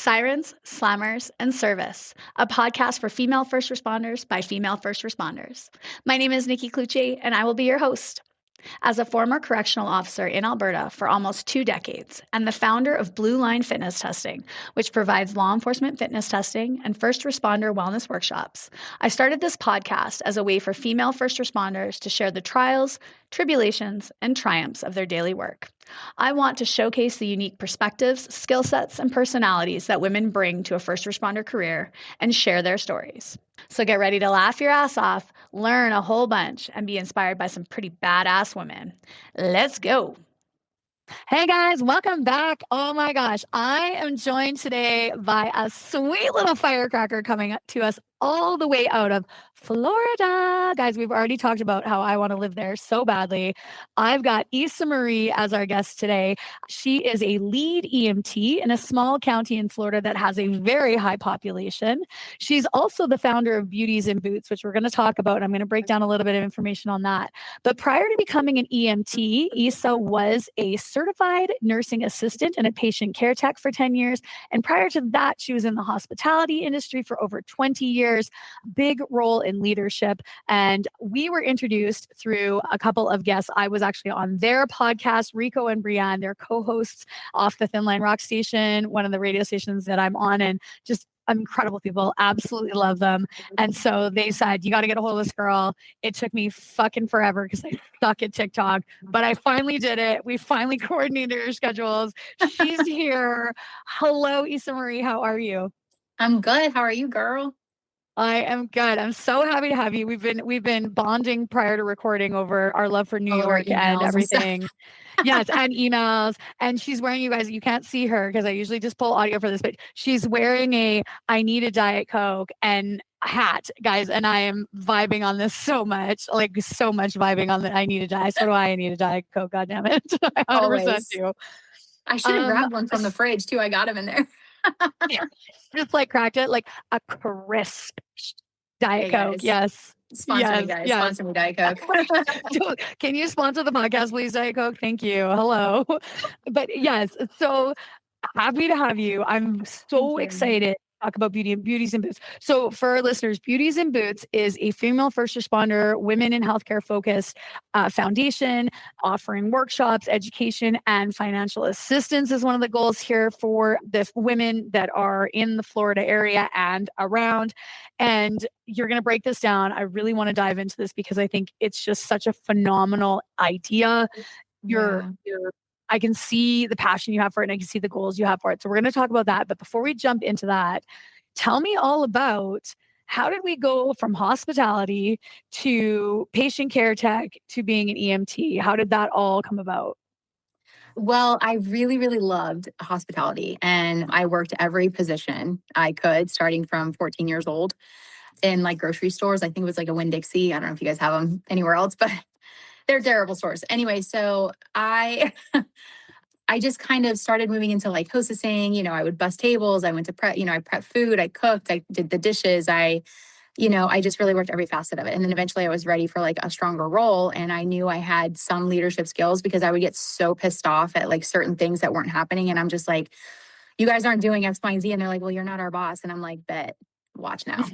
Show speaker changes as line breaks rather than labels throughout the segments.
Sirens, Slammers, and Service, a podcast for female first responders by female first responders. My name is Nikki Clucci, and I will be your host. As a former correctional officer in Alberta for almost 2 decades and the founder of Blue Line Fitness Testing, which provides law enforcement fitness testing and first responder wellness workshops, I started this podcast as a way for female first responders to share the trials, tribulations, and triumphs of their daily work. I want to showcase the unique perspectives, skill sets, and personalities that women bring to a first responder career and share their stories. So get ready to laugh your ass off, learn a whole bunch, and be inspired by some pretty badass women. Let's go.
Hey guys, welcome back. Oh my gosh, I am joined today by a sweet little firecracker coming to us all the way out of Florida. Guys, we've already talked about how I want to live there so badly. I've got Issa Marie as our guest today. She is a lead EMT in a small county in Florida that has a very high population. She's also the founder of Beauties and Boots, which we're going to talk about. And I'm going to break down a little bit of information on that. But prior to becoming an EMT, Issa was a certified nursing assistant and a patient care tech for 10 years. And prior to that, she was in the hospitality industry for over 20 years. Big role in leadership. And we were introduced through a couple of guests. I was actually on their podcast, Rico and Brianne, their co-hosts off the Thin Line Rock station, one of the radio stations that I'm on, and just incredible people, absolutely love them. And so they said, you got to get a hold of this girl. It took me fucking forever because I suck at TikTok, but I finally did it. We finally coordinated our schedules. She's here. Hello, Issa Marie. How are you?
I'm good. How are you, girl?
I am good. I'm so happy to have you. We've been bonding prior to recording over our love for New York and everything. Yes, and emails. And she's wearing, you guys, you can't see her because I usually just pull audio for this, but she's wearing a I need a Diet Coke and hat, guys. And I am vibing on this so much vibing on the I need a diet. So do I need a Diet Coke. God damn it. I 100% do.
I should have grabbed one from the fridge too. I got him in there.
Yeah, just like cracked it like a crisp Diet Coke. Yes.
Sponsor me, guys. Yes. Sponsor me, Diet Coke.
Can you sponsor the podcast, please, Diet Coke? Thank you. Hello. But yes, so happy to have you. I'm so excited to talk about Beauties and Boots. So for our listeners, Beauties and Boots is a female first responder, women in healthcare focused foundation offering workshops, education, and financial assistance is one of the goals here for the women that are in the Florida area and around. And you're going to break this down. I really want to dive into this because I think it's just such a phenomenal idea. I can see the passion you have for it and I can see the goals you have for it. So we're going to talk about that. But before we jump into that, tell me all about how did we go from hospitality to patient care tech to being an EMT? How did that all come about?
Well, I really, really loved hospitality and I worked every position I could starting from 14 years old in like grocery stores. I think it was like a Winn-Dixie. I don't know if you guys have them anywhere else, but they're terrible stores. Anyway, so I just kind of started moving into like hostessing. You know, I would bus tables. I went to prep, I prepped food. I cooked. I did the dishes. I just really worked every facet of it. And then eventually I was ready for like a stronger role. And I knew I had some leadership skills because I would get so pissed off at like certain things that weren't happening. And I'm just like, you guys aren't doing X, Y, and Z. And they're like, well, you're not our boss. And I'm like, bet, watch now.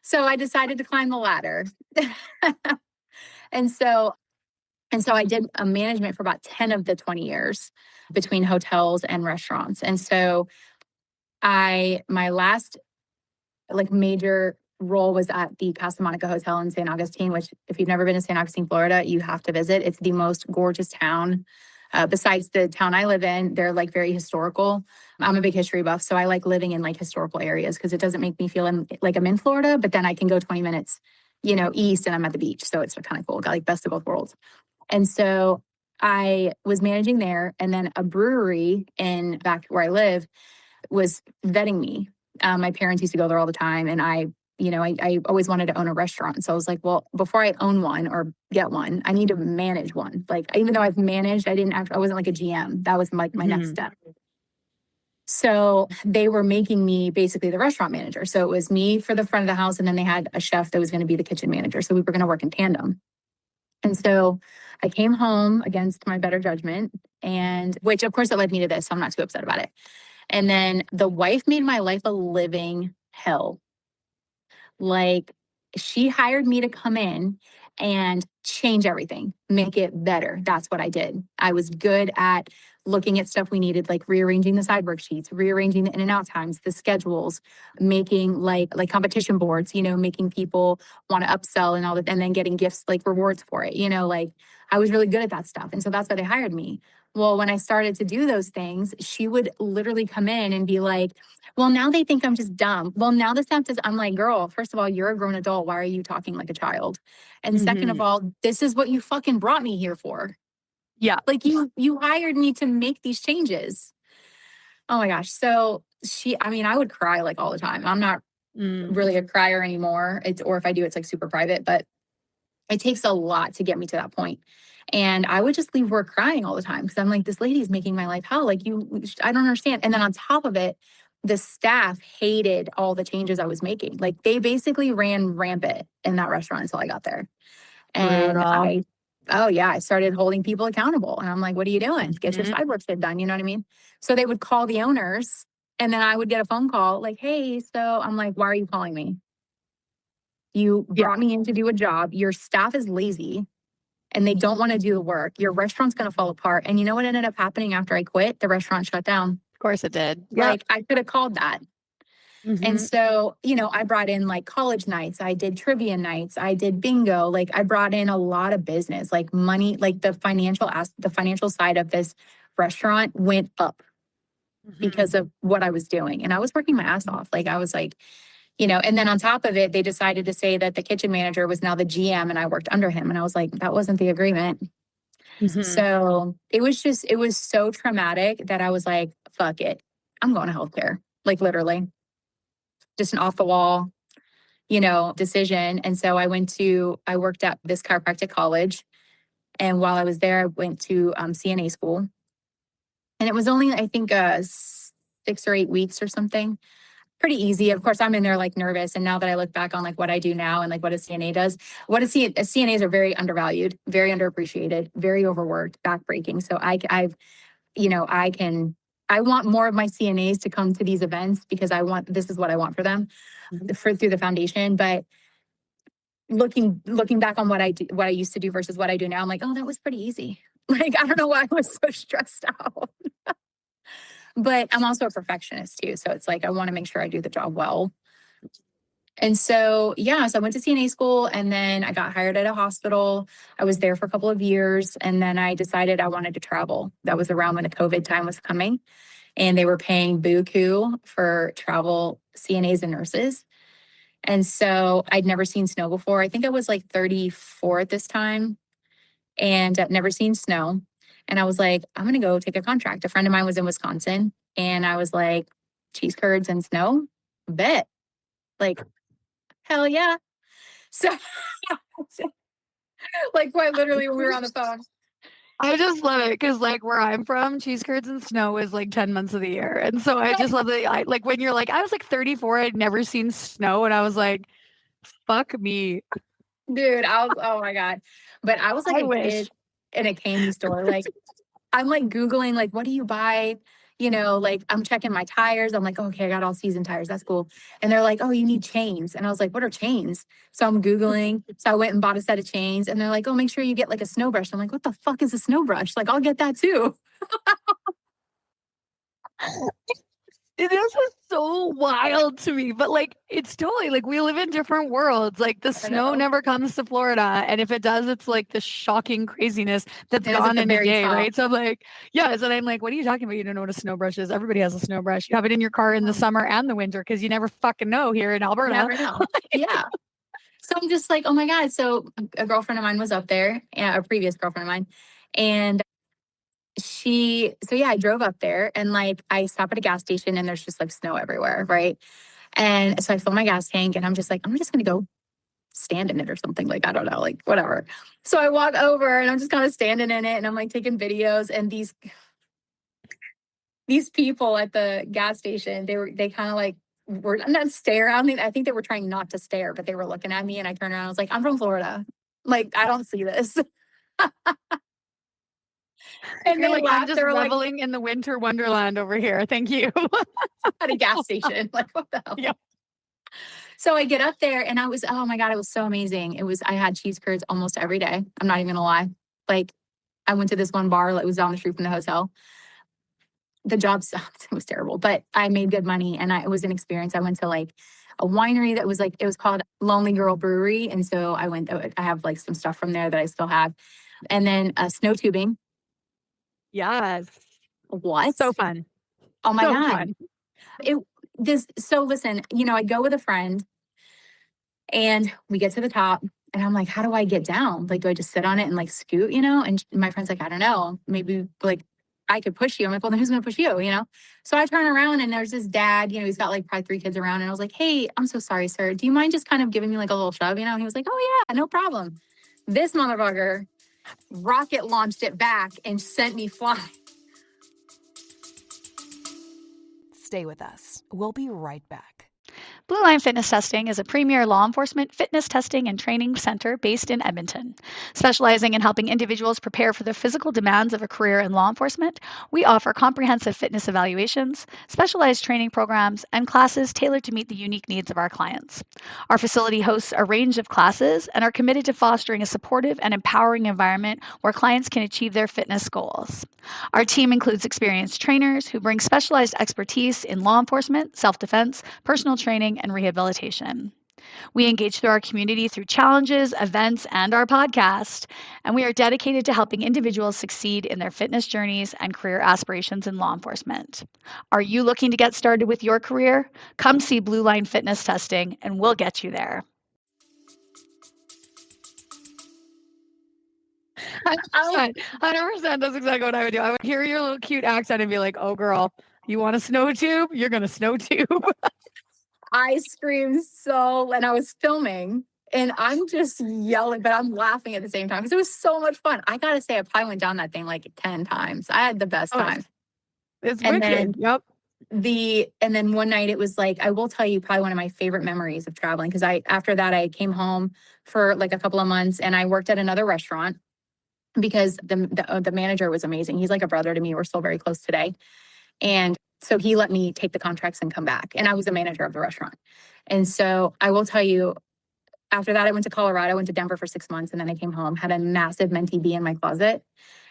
So I decided to climb the ladder. And so I did a management for about 10 of the 20 years between hotels and restaurants. And so my last like major role was at the Casa Monica Hotel in St. Augustine, which if you've never been to St. Augustine, Florida, you have to visit. It's the most gorgeous town. Besides the town I live in, they're like very historical. I'm a big history buff, so I like living in like historical areas because it doesn't make me feel like I'm in Florida, but then I can go 20 minutes, east and I'm at the beach. So it's kind of cool. Got like best of both worlds. And so I was managing there, and then a brewery in back where I live was vetting me. My parents used to go there all the time, and I always wanted to own a restaurant. So I was like, well, before I own one or get one, I need to manage one. Like, even though I've managed, I wasn't like a GM. That was like my next step. So they were making me basically the restaurant manager. So it was me for the front of the house. And then they had a chef that was going to be the kitchen manager. So we were going to work in tandem. And so I came home against my better judgment, and which of course it led me to this. So I'm not too upset about it. And then the wife made my life a living hell. Like, she hired me to come in and change everything, make it better. That's what I did. I was good at looking at stuff we needed, like rearranging the side worksheets, rearranging the in and out times, the schedules, making like competition boards, making people want to upsell and all that, and then getting gifts like rewards for it. Like, I was really good at that stuff. And so that's why they hired me. Well, when I started to do those things, she would literally come in and be like, well, now they think I'm just dumb. Well, now the staff is, I'm like, girl, first of all, you're a grown adult. Why are you talking like a child? And second of all, this is what you fucking brought me here for.
Yeah.
Like, you hired me to make these changes. Oh my gosh. So I would cry like all the time. I'm not really a crier anymore. Or if I do, it's like super private, but it takes a lot to get me to that point. And I would just leave work crying all the time because I'm like, this lady's making my life hell. Like, I don't understand. And then on top of it, the staff hated all the changes I was making. Like, they basically ran rampant in that restaurant until I got there. And I started holding people accountable. And I'm like, what are you doing? Get your side work shit done. You know what I mean? So they would call the owners, and then I would get a phone call like, hey, so I'm like, why are you calling me? You brought me in to do a job. Your staff is lazy and they don't want to do the work. Your restaurant's going to fall apart. And you know what ended up happening after I quit? The restaurant shut down.
Of course it did.
Like, I could have called that. And so, I brought in like college nights. I did trivia nights. I did bingo. Like, I brought in a lot of business, like money, like the financial side of this restaurant went up because of what I was doing. And I was working my ass off. Like, I was like, and then on top of it, they decided to say that the kitchen manager was now the GM and I worked under him. And I was like, that wasn't the agreement. So it was so traumatic that I was like, fuck it. I'm going to healthcare. Like, literally just an off the wall, decision. And so I worked at this chiropractic college. And while I was there, I went to CNA school. And it was only, I think, 6 or 8 weeks or something. Pretty easy. Of course, I'm in there like nervous. And now that I look back on like what I do now and like what a CNA does, CNAs are very undervalued, very underappreciated, very overworked, backbreaking. So I want more of my CNAs to come to these events because this is what I want for them through the foundation. But looking back on what I used to do versus what I do now, I'm like, oh, that was pretty easy. Like, I don't know why I was so stressed out. But I'm also a perfectionist too. So it's like, I want to make sure I do the job well. And so, so I went to CNA school and then I got hired at a hospital. I was there for a couple of years. And then I decided I wanted to travel. That was around when the COVID time was coming. And they were paying buku for travel CNAs and nurses. And so I'd never seen snow before. I think I was like 34 at this time and I'd never seen snow. And I was like, I'm going to go take a contract. A friend of mine was in Wisconsin and I was like, cheese curds and snow? Bet. Like, hell yeah. So, like, quite literally when we were on the phone.
I just love it because, like, where I'm from, cheese curds and snow is like 10 months of the year. And so I just love that. Like, when you're like, I was like 34, I'd never seen snow. And I was like, fuck me.
Dude, oh my God. But I was like kid in a candy store. Like, I'm like Googling, like, what do you buy? Like, I'm checking my tires. I'm like, okay, I got all season tires. That's cool. And they're like, oh, you need chains. And I was like, what are chains? So I'm Googling. So I went and bought a set of chains. And they're like, oh, make sure you get like a snow brush. I'm like, what the fuck is a snow brush? Like, I'll get that too.
This is so wild to me, but like, it's totally like we live in different worlds. Like, the snow never comes to Florida. And if it does, it's like the shocking craziness that's gone in a day, right? So I'm like, so I'm like, what are you talking about? You don't know what a snow brush is. Everybody has a snow brush. You have it in your car in the summer and the winter because you never fucking know here in Alberta.
Never know. Yeah. So I'm just like, oh my God. So a girlfriend of mine was up there, a previous girlfriend of mine. And I drove up there and like I stop at a gas station and there's just like snow everywhere. Right. And so I fill my gas tank and I'm just like, I'm just going to go stand in it or something. Like, I don't know, like whatever. So I walk over and I'm just kind of standing in it and I'm like taking videos and these people at the gas station, they kind of like were not stare. I think they were trying not to stare, but they were looking at me and I turned around. I was like, I'm from Florida. Like, I don't see this. And
You're
they
like, I'm
laughed.
just
They were like,
reveling in the winter wonderland over here. Thank you.
at a gas station. Like, what the hell?
Yeah.
So I get up there and I was, oh my God, it was so amazing. I had cheese curds almost every day. I'm not even gonna lie. Like, I went to this one bar that was down the street from the hotel. The job sucked. It was terrible, but I made good money and it was an experience. I went to like a winery that was like, it was called Lonely Girl Brewery. And so I have like some stuff from there that I still have. And then snow tubing.
Yes.
What?
So fun.
Oh my
So
God.
fun.
So listen, I go with a friend and we get to the top and I'm like, how do I get down? Like, do I just sit on it and like scoot, And my friend's like, I don't know, maybe like I could push you. I'm like, well, then who's going to push you, So I turn around and there's this dad, he's got like probably 3 kids around. And I was like, hey, I'm so sorry, sir. Do you mind just kind of giving me like a little shove, And he was like, oh yeah, no problem. This motherfucker rocket launched it back and sent me flying.
Stay with us. We'll be right back.
Blue Line Fitness Testing is a premier law enforcement fitness testing and training center based in Edmonton. Specializing in helping individuals prepare for the physical demands of a career in law enforcement, we offer comprehensive fitness evaluations, specialized training programs, and classes tailored to meet the unique needs of our clients. Our facility hosts a range of classes and are committed to fostering a supportive and empowering environment where clients can achieve their fitness goals. Our team includes experienced trainers who bring specialized expertise in law enforcement, self-defense, personal training, and rehabilitation. We engage through our community through challenges, events, and our podcast, and we are dedicated to helping individuals succeed in their fitness journeys and career aspirations in law enforcement. Are you looking to get started with your career? Come see Blue Line Fitness Testing, and we'll get you there.
100%. That's exactly what I would do. I would hear your little cute accent and be like, oh, girl, you want a snow tube? You're going to snow tube.
I screamed and I was filming and I'm just yelling, but I'm laughing at the same time because it was so much fun. I got to say, I probably went down that thing like 10 times. I had the best time.
It's
and
wicked.
Yep. And then one night it was like, I will tell you probably one of my favorite memories of traveling. Cause after that, I came home for like a couple of months and I worked at another restaurant because the manager was amazing. He's like a brother to me. We're still very close today. And so he let me take the contracts and come back. And I was the manager of the restaurant. And so I will tell you, after that, I went to Colorado, went to Denver for 6 months. And then I came home, had a massive Mentee bee in my closet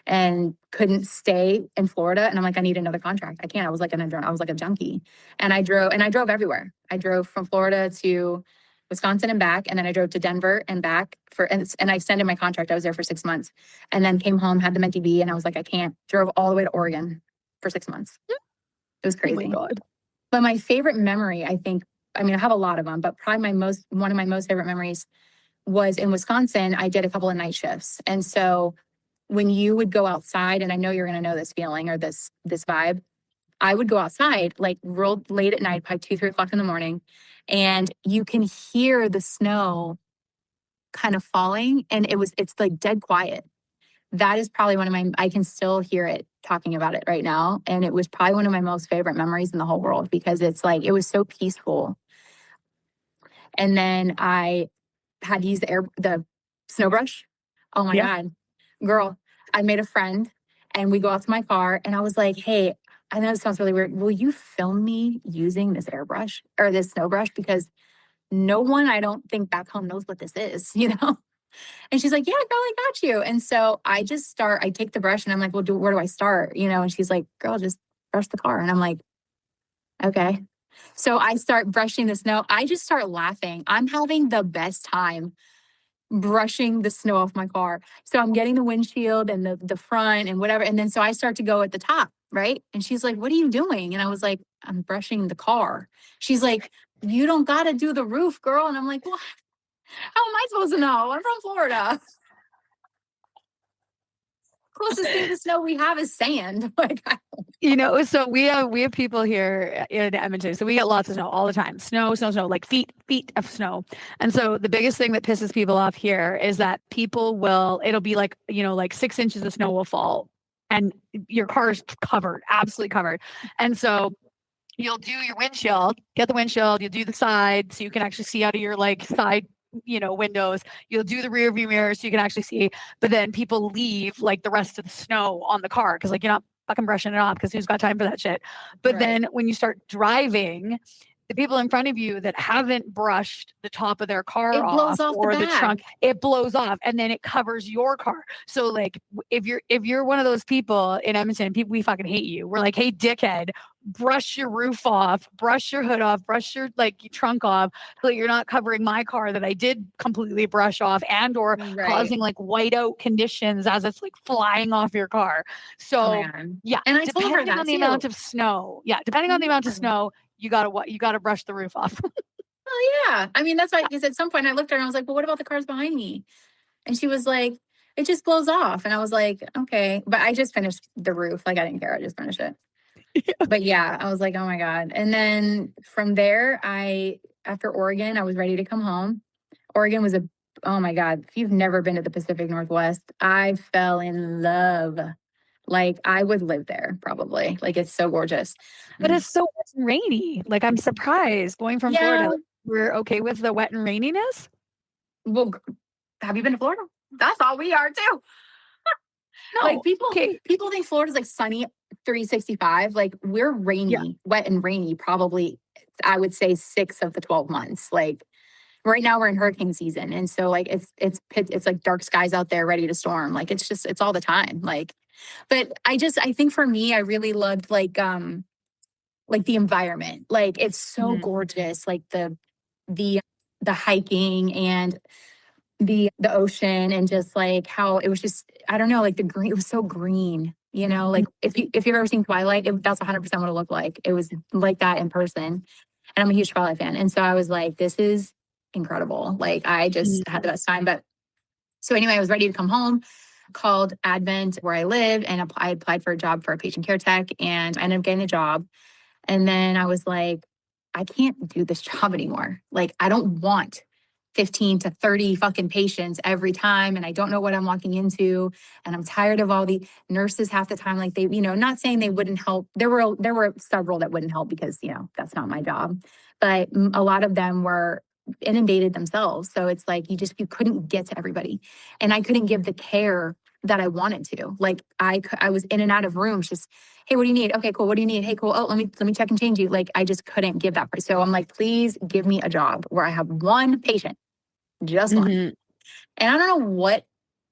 and couldn't stay in Florida. And I'm like, I need another contract. I can't. I was like a junkie. And I drove everywhere. I drove from Florida to Wisconsin and back. And then I drove to Denver and back and I extended my contract. I was there for 6 months and then came home, had the Mentee bee. And I was like, I can't. Drove all the way to Oregon for 6 months. It was crazy.
Oh my God.
But my favorite memory, I have a lot of them, but probably one of my most favorite memories was in Wisconsin. I did a couple of night shifts. And so when you would go outside, and I know you're going to know this feeling or this vibe, I would go outside like real late at night, probably 2, 3 o'clock in the morning, and you can hear the snow kind of falling and it's like dead quiet. That is probably I can still hear it talking about it right now. And it was probably one of my most favorite memories in the whole world because it's like, it was so peaceful. And then I had to use the snow brush. Oh my God, girl, I made a friend and we go out to my car and I was like, hey, I know it sounds really weird. Will you film me using this airbrush or this snow brush? Because no one, I don't think back home knows what this is, And she's like, yeah, girl, I got you. And so I take the brush and I'm like, well, where do I start? And she's like, girl, just brush the car. And I'm like, okay. So I start brushing the snow. I just start laughing. I'm having the best time brushing the snow off my car. So I'm getting the windshield and the front and whatever. And then so I start to go at the top, right? And she's like, what are you doing? And I was like, I'm brushing the car. She's like, you don't got to do the roof, girl. And I'm like, well, how am I supposed to know? I'm from Florida. Closest thing to snow we have is sand.
So we have people here in Edmonton. So we get lots of snow all the time. Snow, like feet of snow. And so the biggest thing that pisses people off here is that it'll be like, like 6 inches of snow will fall and your car is covered, absolutely covered. And so you'll do your windshield, get the windshield, you'll do the side so you can actually see out of your like side windows. You'll do the rear view mirror so you can actually see. But then people leave like the rest of the snow on the car because like you're not fucking brushing it off because who's got time for that shit? But
Right.
then when you start driving, the people in front of you that haven't brushed the top of their car
It blows
off
off the
or the
back.
trunk, it blows off and then it covers your car. So like if you're one of those people in Edmonton, we fucking hate you. We're like, hey, dickhead, brush your roof off, brush your hood off, brush your trunk off, so that you're not covering my car that I did completely brush off and or
Right.
causing like whiteout conditions as it's like flying off your car.
Oh
So
my God.
yeah,
And I told her
depending
that
on the
too.
amount of snow. Yeah, depending on the amount of snow, you gotta brush the roof off.
Oh yeah. I mean, that's why, because at some point I looked at her and I was like, well, what about the cars behind me? And she was like, it just blows off. And I was like, okay. But I just finished the roof. Like I didn't care. I just finished it. But yeah, I was like, oh my God. And then from there, after Oregon, I was ready to come home. Oregon was oh my God. If you've never been to the Pacific Northwest, I fell in love. Like I would live there probably. Like it's so gorgeous.
But it's so wet and rainy. Like I'm surprised going from Florida.
Yeah.
Like, we're okay with the wet and raininess.
Well, have you been to Florida? That's all we are too.
No,
Like people
okay.
think Florida's like sunny 365. Like we're rainy, wet and rainy, probably I would say 6 of the 12 months. Like right now we're in hurricane season. And so like it's like dark skies out there ready to storm. Like it's all the time. Like, but I think for me, I really loved like the environment. Like it's so gorgeous. Like the hiking and the ocean and just like how it was just, I don't know, like the green, it was so green, like if you've ever seen Twilight, that's 100% what it looked like. It was like that in person. And I'm a huge Twilight fan. And so I was like, this is incredible. Like I just had the best time. But so anyway, I was ready to come home, called Advent where I live, and I applied for a job for a patient care tech, and I ended up getting the job. And then I was like, I can't do this job anymore. Like, I don't want 15 to 30 fucking patients every time. And I don't know what I'm walking into. And I'm tired of all the nurses half the time. Like they, not saying they wouldn't help. There were several that wouldn't help because, that's not my job. But a lot of them were inundated themselves. So it's like, you couldn't get to everybody. And I couldn't give the care that I wanted to. Like I was in and out of rooms just, hey, what do you need? Okay, cool. What do you need? Hey, cool. Oh, let me check and change you. Like I just couldn't give that. So I'm like, please give me a job where I have one patient, just one. And I don't know what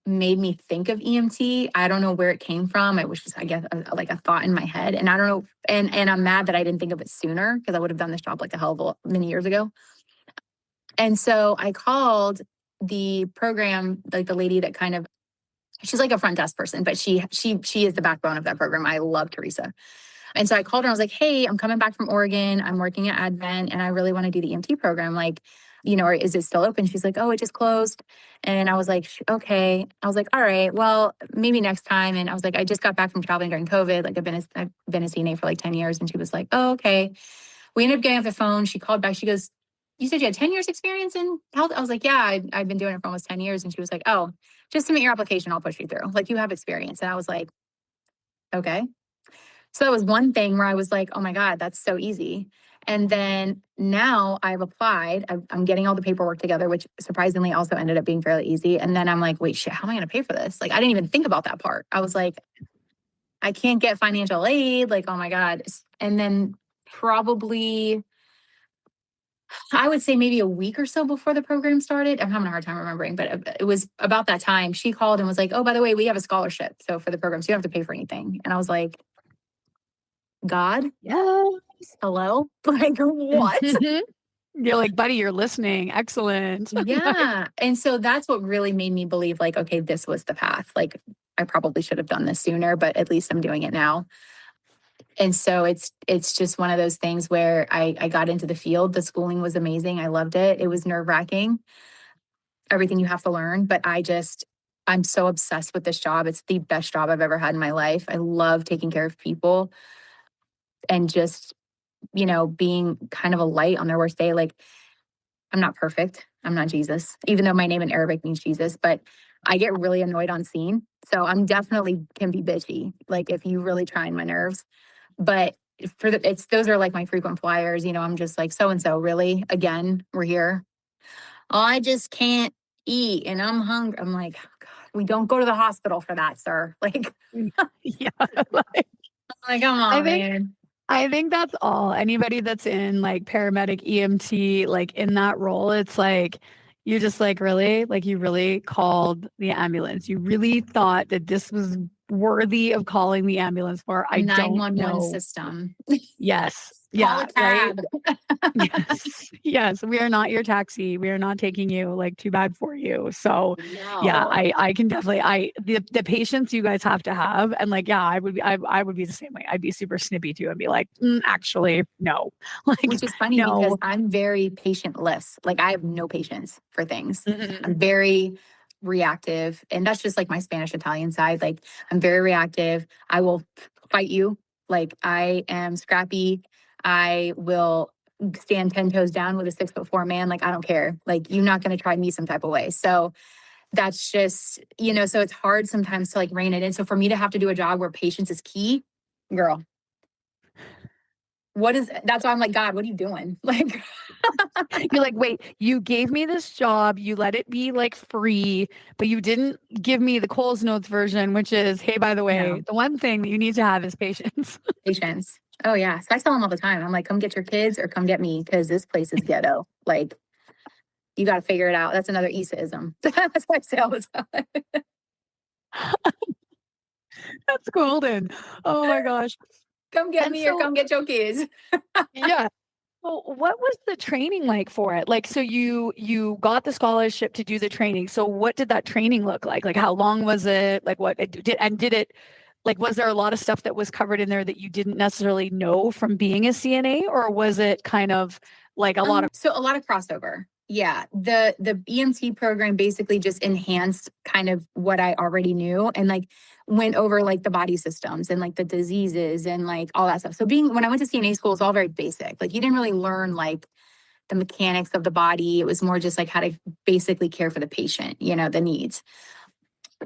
made me think of EMT. I don't know where it came from. It was just, I guess, like a thought in my head. And I don't know. And I'm mad that I didn't think of it sooner because I would have done this job like a hell of many years ago. And so I called the program, like the lady that she's like a front desk person, but she is the backbone of that program. I love Teresa. And so I called her. I was like, hey, I'm coming back from Oregon. I'm working at Advent and I really want to do the EMT program. Like, or is it still open? She's like, oh, it just closed. And I was like, okay. I was like, all right, well, maybe next time. And I was like, I just got back from traveling during COVID. Like I've been a CNA for like 10 years. And she was like, oh, okay. We ended up getting off the phone. She called back. She goes, you said you had 10 years experience in health? I was like, yeah, I've been doing it for almost 10 years. And she was like, oh, just submit your application. I'll push you through. Like you have experience. And I was like, okay. So that was one thing where I was like, oh my God, that's so easy. And then now I've applied, I'm getting all the paperwork together, which surprisingly also ended up being fairly easy. And then I'm like, wait, shit, how am I going to pay for this? Like, I didn't even think about that part. I was like, I can't get financial aid. Like, oh my God. And then probably, I would say maybe a week or so before the program started. I'm having a hard time remembering, but it was about that time. She called and was like, oh, by the way, we have a scholarship. So for the program, so you don't have to pay for anything. And I was like, God,
Yes.
hello? Like, what?
You're like, buddy, you're listening. Excellent.
Yeah. And so that's what really made me believe, like, okay, this was the path. Like, I probably should have done this sooner, but at least I'm doing it now. And so it's just one of those things where I got into the field. The schooling was amazing. I loved it. It was nerve-wracking, everything you have to learn. But I'm so obsessed with this job. It's the best job I've ever had in my life. I love taking care of people and just, being kind of a light on their worst day. Like, I'm not perfect. I'm not Jesus, even though my name in Arabic means Jesus, but I get really annoyed on scene. So I'm definitely can be bitchy. Like if you really try my nerves, but those are like my frequent flyers. I'm just like, so-and-so, really, again, we're here. oh, I just can't eat and I'm hungry. I'm like, oh, God, we don't go to the hospital for that, sir. Like,
Yeah. Like,
come
I
on,
think
man.
I think that's all. Anybody that's in like paramedic, EMT, like in that role, it's like you're just like, really? Like you really called the ambulance. You really thought that this was worthy of calling the ambulance for.
A
I don't
911
know.
system.
Yes.
Call
Yeah,
a
right.
cab.
Yes. Yes. We are not your taxi. We are not taking you. Like, too bad for you. So yeah,
No.
I can definitely the patience you guys have to have. And like, yeah, I would be the same way. I'd be super snippy too and be like, actually, no. Like,
Which is funny because
no.
I'm very patientless. Like I have no patience for things.
Mhm.
I'm very reactive. And that's just like my Spanish Italian side. Like I'm very reactive. I will fight you. Like I am scrappy. I will stand 10 toes down with a 6'4" man. Like I don't care. Like you're not going to try me some type of way. So that's just, so it's hard sometimes to like rein it in. So for me to have to do a job where patience is key, girl, that's why I'm like, God, what are you doing? Like,
You're like, wait, you gave me this job, you let it be like free, but you didn't give me the Coles Notes version, which is, hey, by the way,
no,
the one thing that you need to have is patience.
patience. Oh yeah. So I tell them all the time. I'm like, come get your kids or come get me because this place is ghetto. Like, you got to figure it out. That's another Issaism. That's what I say all the time.
That's golden. Oh my gosh.
Come get
And
me or
so,
come get your kids.
yeah. Well, what was the training like for it? Like, so you got the scholarship to do the training. So what did that training look like? Like, how long was it? Like, what it did it like, was there a lot of stuff that was covered in there that you didn't necessarily know from being a CNA, or was it kind of like a lot of
So a lot of crossover. Yeah. The EMT program basically just enhanced kind of what I already knew and like went over like the body systems and like the diseases and like all that stuff. So when I went to CNA school, it's all very basic. Like you didn't really learn like the mechanics of the body. It was more just like how to basically care for the patient, the needs,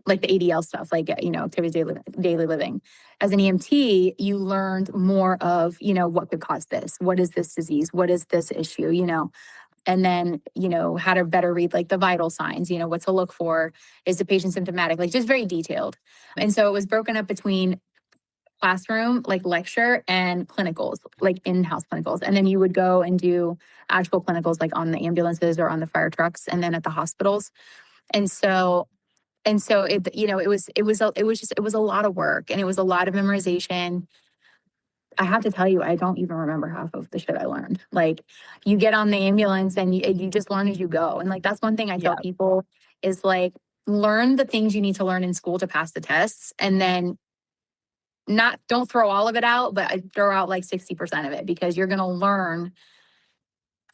like the ADL stuff, like, activities daily living. As an EMT, you learned more of, what could cause this? What is this disease? What is this issue? And then, how to better read like the vital signs, what to look for. Is the patient symptomatic? Like just very detailed. And so it was broken up between classroom, like lecture and clinicals, like in-house clinicals. And then you would go and do actual clinicals like on the ambulances or on the fire trucks and then at the hospitals. And so it was a lot of work and it was a lot of memorization. I have to tell you, I don't even remember half of the shit I learned. Like you get on the ambulance and you just learn as you go. And like, that's one thing I tell
yeah.
people is like, learn the things you need to learn in school to pass the tests. And then don't throw all of it out, but I throw out like 60% of it because you're going to learn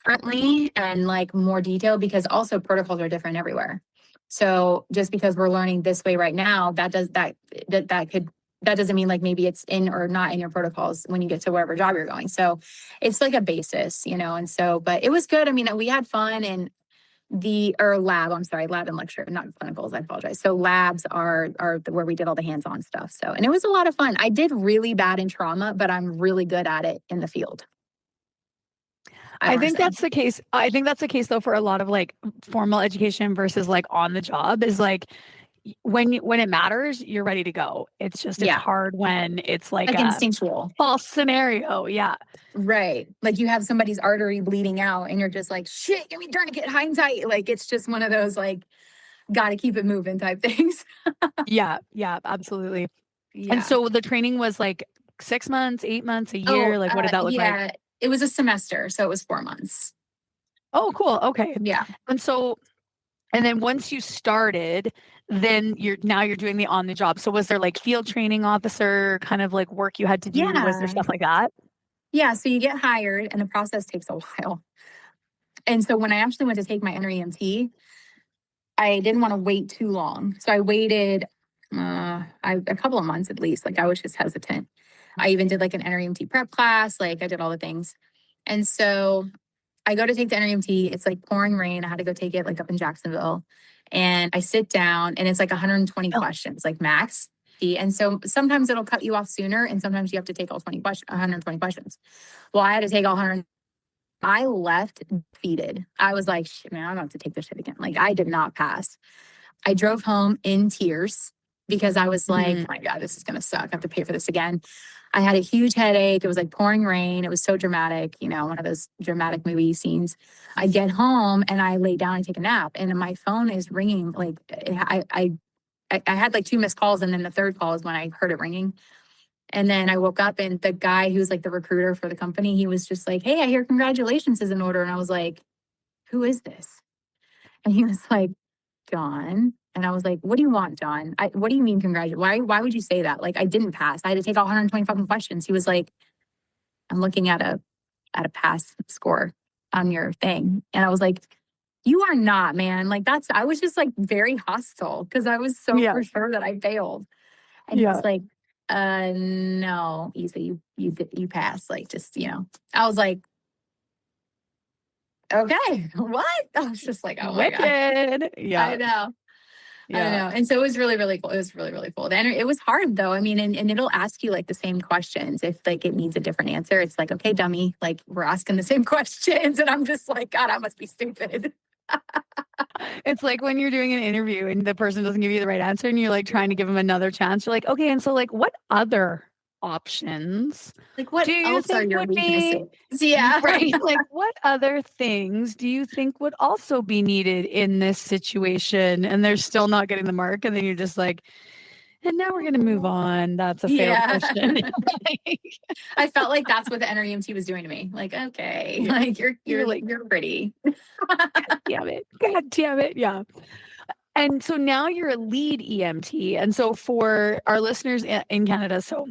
differently and like more detail because also protocols are different everywhere. So just because we're learning this way right now, that doesn't mean like maybe it's in or not in your protocols when you get to whatever job you're going. So it's like a basis, and so, but it was good. I mean, we had fun and lab and lecture, not clinicals. I apologize. So labs are where we did all the hands-on stuff. So, and it was a lot of fun. I did really bad in trauma, but I'm really good at it in the field.
I think that's the case. I think that's the case though for a lot of like formal education versus like on the job is like when it matters, you're ready to go. It's just it's hard when it's like a
instinctual
false scenario. Yeah.
Right. Like you have somebody's artery bleeding out and you're just like, shit, give me tourniquet, hang tight. Like it's just one of those like gotta keep it moving type things.
Yeah, absolutely.
Yeah.
And so the training was like 6 months, 8 months, a year. Like what did that look like?
Yeah. It was a semester, so it was 4 months.
Oh, cool. Okay.
Yeah.
And then once you started, then you're doing the on the job. So was there like field training officer kind of like work you had to do?
Yeah.
Was there stuff like that?
Yeah. So you get hired and the process takes a while. And so when I actually went to take my enter EMT, I didn't want to wait too long. So I waited a couple of months at least. Like I was just hesitant. I even did like an enter EMT prep class. Like I did all the things. And so I go to take the enter EMT. It's like pouring rain. I had to go take it like up in Jacksonville. And I sit down and it's like 120 questions, like max. And so sometimes it'll cut you off sooner and sometimes you have to take all 120 questions. Well, I had to take all 100 I left defeated. I was like, shit, man, I'm going to have to take this shit again. Like, I did not pass. I drove home in tears because I was like, oh my God, this is going to suck. I have to pay for this again. I had a huge headache. It was like pouring rain. It was so dramatic, you know, one of those dramatic movie scenes. I get home and I lay down and take a nap, and my phone is ringing. Like, I had like 2 missed calls, and then the third call is when I heard it ringing. And then I woke up, and the guy who's like the recruiter for the company, he was just like, hey, I hear congratulations is in order. And I was like, who is this? And he was like, John. And I was like, what do you want, John? What do you mean congratulations? Why would you say that? Like, I didn't pass. I had to take all 120 fucking questions. He was like, I'm looking at a pass score on your thing. And I was like, you are not, man. Like, I was just like very hostile because I was so for sure that I failed. And he was like, no, Isa, you passed. Like, just, you know, I was like, okay, what? I was just like, oh my God.
Yeah.
I know. Yeah. I don't know. And so it was really, really cool. It was really, really cool. And it was hard though. I mean, and it'll ask you like the same questions. If like it needs a different answer, it's like, okay, dummy, like we're asking the same questions. And I'm just like, God, I must be stupid.
It's like when you're doing an interview and the person doesn't give you the right answer and you're like trying to give them another chance. You're like, okay, and so like what other options
like what
do you
else
think
are your
would
weaknesses?
be
Yeah.
right? Like what other things do you think would also be needed in this situation? And they're still not getting the mark. And then you're just like, and now we're going to move on. That's a failed question.
I felt like that's what the NREMT was doing to me. Like, okay, like you're pretty.
God damn it. God damn it. Yeah. And so now you're a lead EMT. And so for our listeners in Canada, so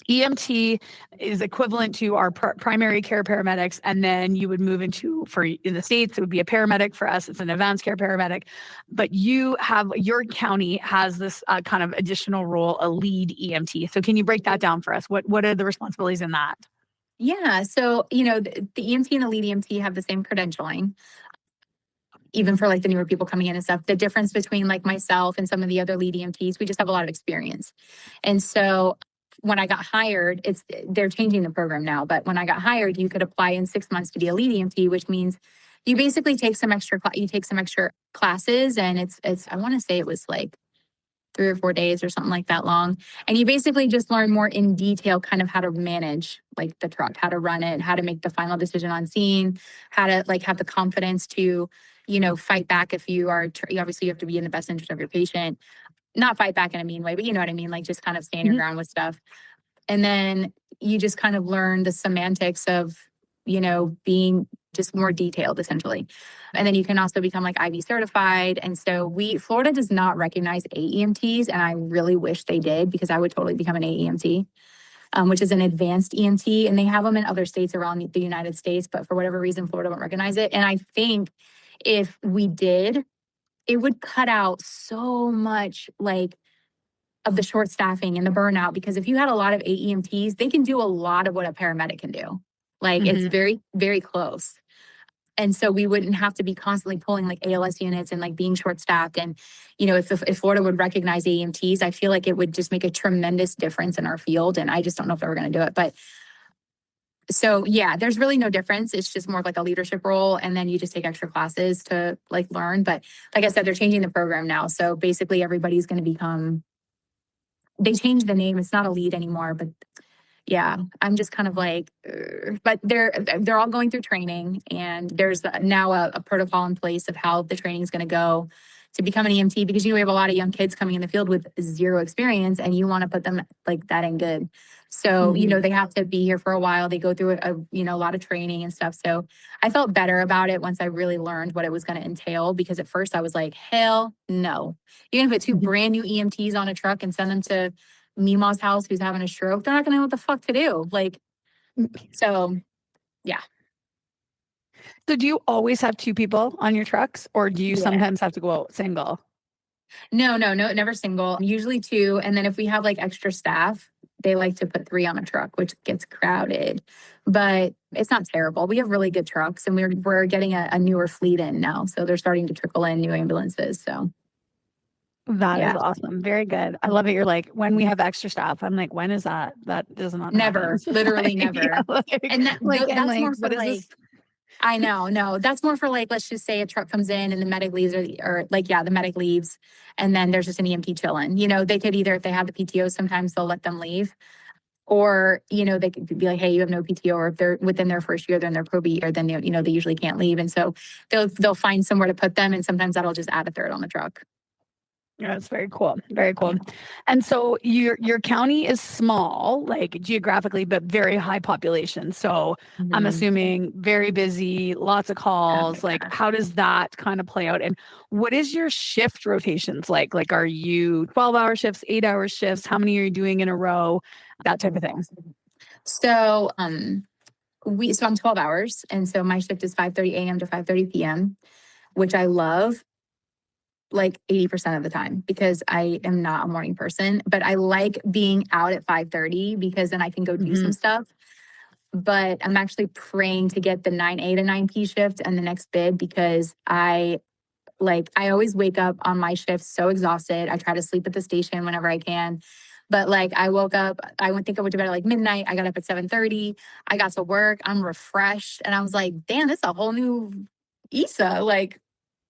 EMT is equivalent to our primary care paramedics. And then you would move into, in the States, it would be a paramedic. For us, it's an advanced care paramedic. But your county has this kind of additional role, a lead EMT. So can you break that down for us? What are the responsibilities in that?
Yeah. So, you know, the EMT and the lead EMT have the same credentialing, even for like the newer people coming in and stuff. The difference between like myself and some of the other lead EMTs, we just have a lot of experience. And so when I got hired, they're changing the program now, but when I got hired, you could apply in 6 months to be a lead EMT, which means you basically take some extra classes, and it's I want to say it was like 3 or 4 days or something like that long. And you basically just learn more in detail kind of how to manage like the truck, how to run it, how to make the final decision on scene, how to like have the confidence to, you know, fight back if you are, obviously you have to be in the best interest of your patient, not fight back in a mean way, but you know what I mean? Like just kind of stand your ground with stuff. And then you just kind of learn the semantics of, you know, being just more detailed essentially. And then you can also become like IV certified. And so Florida does not recognize AEMTs. And I really wish they did, because I would totally become an AEMT, which is an advanced EMT. And they have them in other states around the United States, but for whatever reason, Florida won't recognize it. And I think if we did, it would cut out so much like of the short staffing and the burnout, because if you had a lot of AEMTs, they can do a lot of what a paramedic can do. Like it's very, very close. And so we wouldn't have to be constantly pulling like ALS units and like being short staffed. And, you know, if Florida would recognize AEMTs, I feel like it would just make a tremendous difference in our field. And I just don't know if they're going to do it. But so, yeah, there's really no difference. It's just more of like a leadership role. And then you just take extra classes to like learn. But like I said, they're changing the program now. So basically everybody's going to become, they changed the name. It's not a lead anymore, but yeah, I'm just kind of like, but they're all going through training, and there's now a protocol in place of how the training is going to go to become an EMT, because, you know, we have a lot of young kids coming in the field with zero experience, and you want to put them like that in good. So, you know, they have to be here for a while. They go through a lot of training and stuff. So I felt better about it once I really learned what it was going to entail, because at first I was like, hell no. You're going to put 2 brand new EMTs on a truck and send them to Mima's house who's having a stroke. They're not going to know what the fuck to do. Like, so yeah.
So do you always have 2 people on your trucks, or do you sometimes have to go out single?
No, never single. Usually 2. And then if we have like extra staff, they like to put 3 on a truck, which gets crowded, but it's not terrible. We have really good trucks, and we're getting a newer fleet in now. So they're starting to trickle in new ambulances. So
that is awesome. Very good. I love it. You're like, when we have extra staff, I'm like, when is that? That does not
never,
happen.
literally never.
Yeah, like,
and that's more for like, I know. No, that's more for like, let's just say a truck comes in and the medic leaves or like, yeah, the medic leaves and then there's just an EMT chilling. They could either, if they have the PTO, sometimes they'll let them leave. Or, they could be like, hey, you have no PTO, or if they're within their first year, they're in their probate year, then they usually can't leave. And so they'll find somewhere to put them. And sometimes that'll just add a third on the truck.
Yeah, that's very cool. Very cool. And so your county is small, like geographically, but very high population. So I'm assuming very busy, lots of calls. Like, how does that kind of play out? And what is your shift rotations like? Like, are you 12-hour shifts, 8-hour shifts? How many are you doing in a row? That type of thing.
So, I'm 12 hours. And so my shift is 5:30 a.m. to 5:30 p.m., which I love like 80% of the time because I am not a morning person, but I like being out at 5:30 because then I can go do some stuff. But I'm actually praying to get the 9A to 9P shift and the next bid because I always wake up on my shift so exhausted. I try to sleep at the station whenever I can. But like I woke up, I would think I went to bed at like midnight. I got up at 7:30. I got to work. I'm refreshed. And I was like, damn, this is a whole new Issa. Like,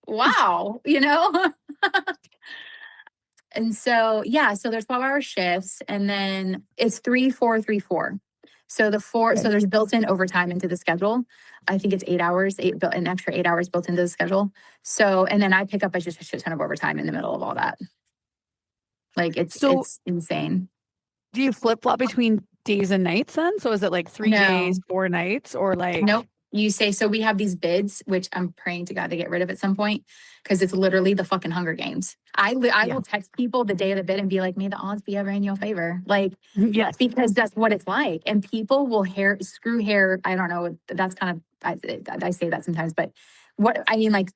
wow, And so, so there's 12-hour shifts and then it's 3-4, 3-4. So so there's built-in overtime into the schedule. I think it's 8 hours, an extra 8 hours built into the schedule. So, and then I pick up just a shit ton of overtime in the middle of all that. Like it's insane.
Do you flip-flop between days and nights then? So is it like 3 days, 4 nights, or like?
Nope. You say, so we have these bids, which I'm praying to God to get rid of at some point because it's literally the fucking Hunger Games. I will text people the day of the bid and be like, may the odds be ever in your favor. Like,
yes,
because that's what it's like. And people will screw hair. I don't know. That's kind of, I say that sometimes, but what I mean, like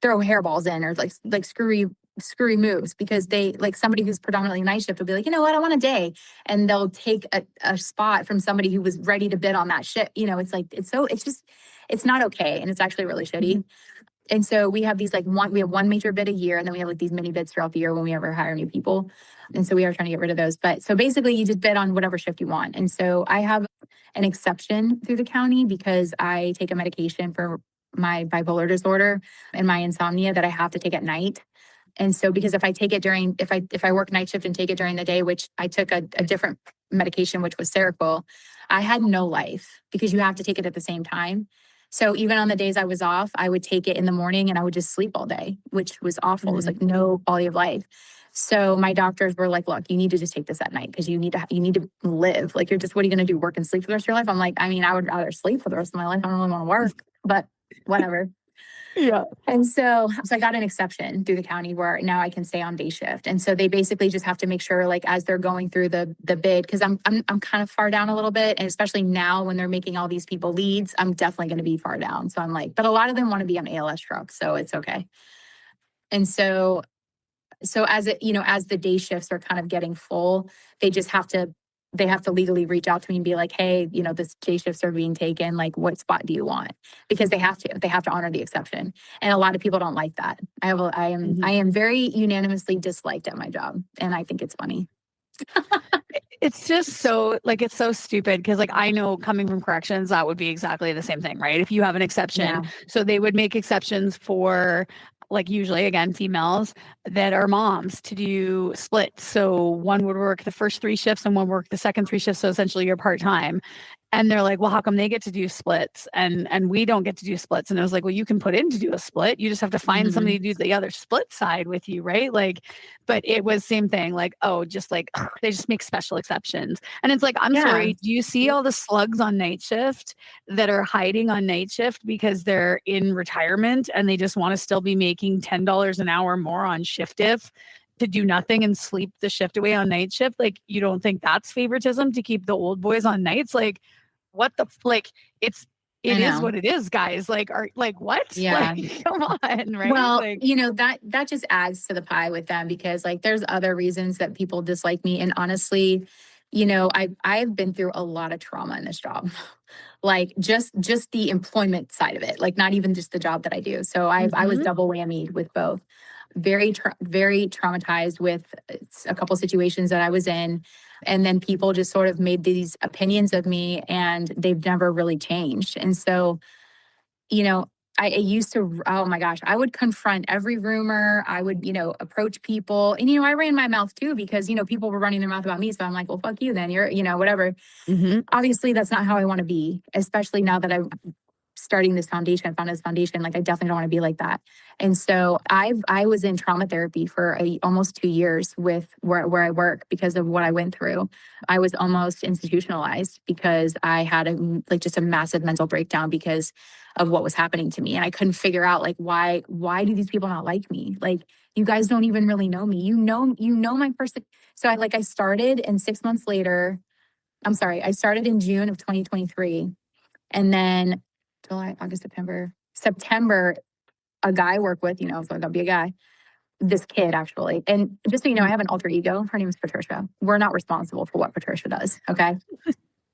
throw hairballs in or like screwy moves because they like somebody who's predominantly night shift will be like, you know what, I want a day. And they'll take a spot from somebody who was ready to bid on that shit. It's like, it's not okay. And it's actually really shitty. And so we have these we have one major bid a year and then we have like these mini bids throughout the year when we ever hire new people. And so we are trying to get rid of those. But so basically you just bid on whatever shift you want. And so I have an exception through the county because I take a medication for my bipolar disorder and my insomnia that I have to take at night. And so because if I take it if I work night shift and take it during the day, which I took a different medication, which was Seroquel, I had no life because you have to take it at the same time. So even on the days I was off, I would take it in the morning and I would just sleep all day, which was awful. It was like no quality of life. So my doctors were like, look, you need to just take this at night because you need to live. Like what are you going to do? Work and sleep for the rest of your life? I'm like, I mean, I would rather sleep for the rest of my life. I don't really want to work, but whatever.
Yeah.
And so I got an exception through the county where now I can stay on day shift. And so they basically just have to make sure like as they're going through the bid, because I'm kind of far down a little bit. And especially now when they're making all these people leads, I'm definitely going to be far down. So I'm like, but a lot of them want to be on ALS trucks, so it's okay. And so as the day shifts are kind of getting full, they have to legally reach out to me and be like, hey, this day shifts are being taken. Like, what spot do you want? Because they have to honor the exception. And a lot of people don't like that. I am very unanimously disliked at my job. And I think it's funny.
It's just so it's so stupid because I know coming from corrections, that would be exactly the same thing, right? If you have an exception, so they would make exceptions for usually again, females that are moms to do splits. So one would work the first 3 shifts and one work the second 3 shifts. So essentially you're part-time. And they're like, well, how come they get to do splits and we don't get to do splits? And I was like, well, you can put in to do a split. You just have to find somebody to do the other split side with you, right? But it was same thing. They just make special exceptions. And it's like, I'm sorry, do you see all the slugs on night shift that are hiding on night shift because they're in retirement and they just want to still be making $10 an hour more on shift diff to do nothing and sleep the shift away on night shift? You don't think that's favoritism to keep the old boys on nights? What the it is what it is, guys. What?
Yeah.
Come on, right?
Well, that just adds to the pie with them because there's other reasons that people dislike me. And honestly, I've been through a lot of trauma in this job. Just the employment side of it, not even just the job that I do. So I was double whammied with both. Very traumatized with a couple situations that I was in. And then people just sort of made these opinions of me and they've never really changed. And so you know, I used to, oh my gosh, I would confront every rumor. I would, approach people. And, I ran my mouth too because, people were running their mouth about me. So I'm like, well, fuck you then. You're, whatever.
Mm-hmm.
Obviously, that's not how I want to be, especially now that I'm starting this foundation, found this foundation. Like, I definitely don't want to be like that. And so I was in trauma therapy for almost 2 years with where I work because of what I went through. I was almost institutionalized because I had just a massive mental breakdown because of what was happening to me. And I couldn't figure out like, why do these people not like me? Like, you guys don't even really know me. You know my person. So I started, and 6 months later, I started in June of 2023. And then July, August, September, a guy I work with, so I'll be a guy, this kid actually. And just so you know, I have an alter ego. Her name is Patricia. We're not responsible for what Patricia does. Okay.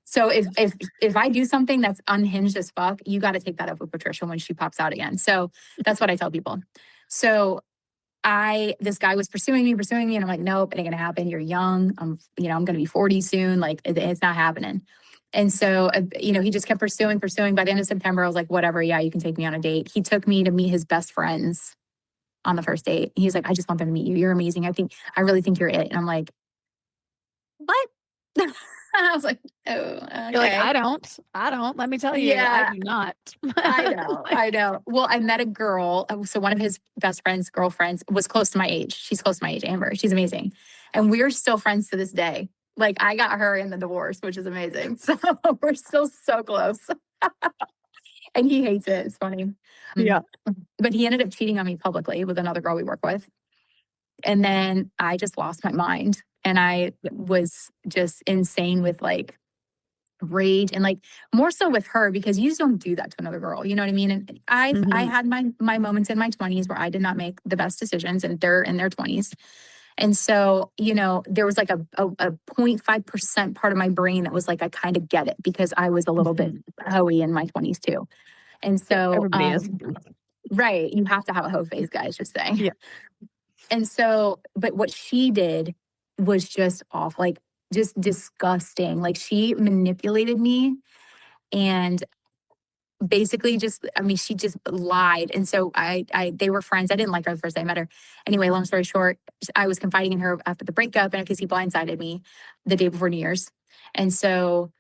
So if I do something that's unhinged as fuck, you got to take that up with Patricia when she pops out again. So that's what I tell people. So this guy was pursuing me, and I'm like, nope, it ain't gonna happen. You're young. I'm gonna be 40 soon. Like, it's not happening. And so, he just kept pursuing. By the end of September, I was like, whatever. Yeah, you can take me on a date. He took me to meet his best friends on the first date. He's like, I just want them to meet you. You're amazing. I really think you're it. And I'm like, what? I was like, oh, okay.
You're like, I don't. Let me tell you, I do not.
I know. Well, I met a girl. So one of his best friend's girlfriends was close to my age. She's close to my age, Amber. She's amazing. And we're still friends to this day. Like, I got her in the divorce, which is amazing. So we're still so close. And he hates it. It's funny.
Yeah.
But he ended up cheating on me publicly with another girl we work with. And then I just lost my mind. And I was just insane with like rage and like more so with her because you just don't do that to another girl. You know what I mean? And I had my moments in my 20s where I did not make the best decisions, and they're in their 20s. And so, there was like a 0.5% part of my brain that was like, I kind of get it because I was a little bit hoey in my 20s too. And so,
everybody is.
Right. You have to have a hoe phase, guys, just saying.
Yeah.
And so, but what she did was just off, like just disgusting. Like, she manipulated me and basically she just lied. And so they were friends. I didn't like her the first day I met her. Anyway, long story short, I was confiding in her after the breakup, and because he blindsided me the day before New Year's. And so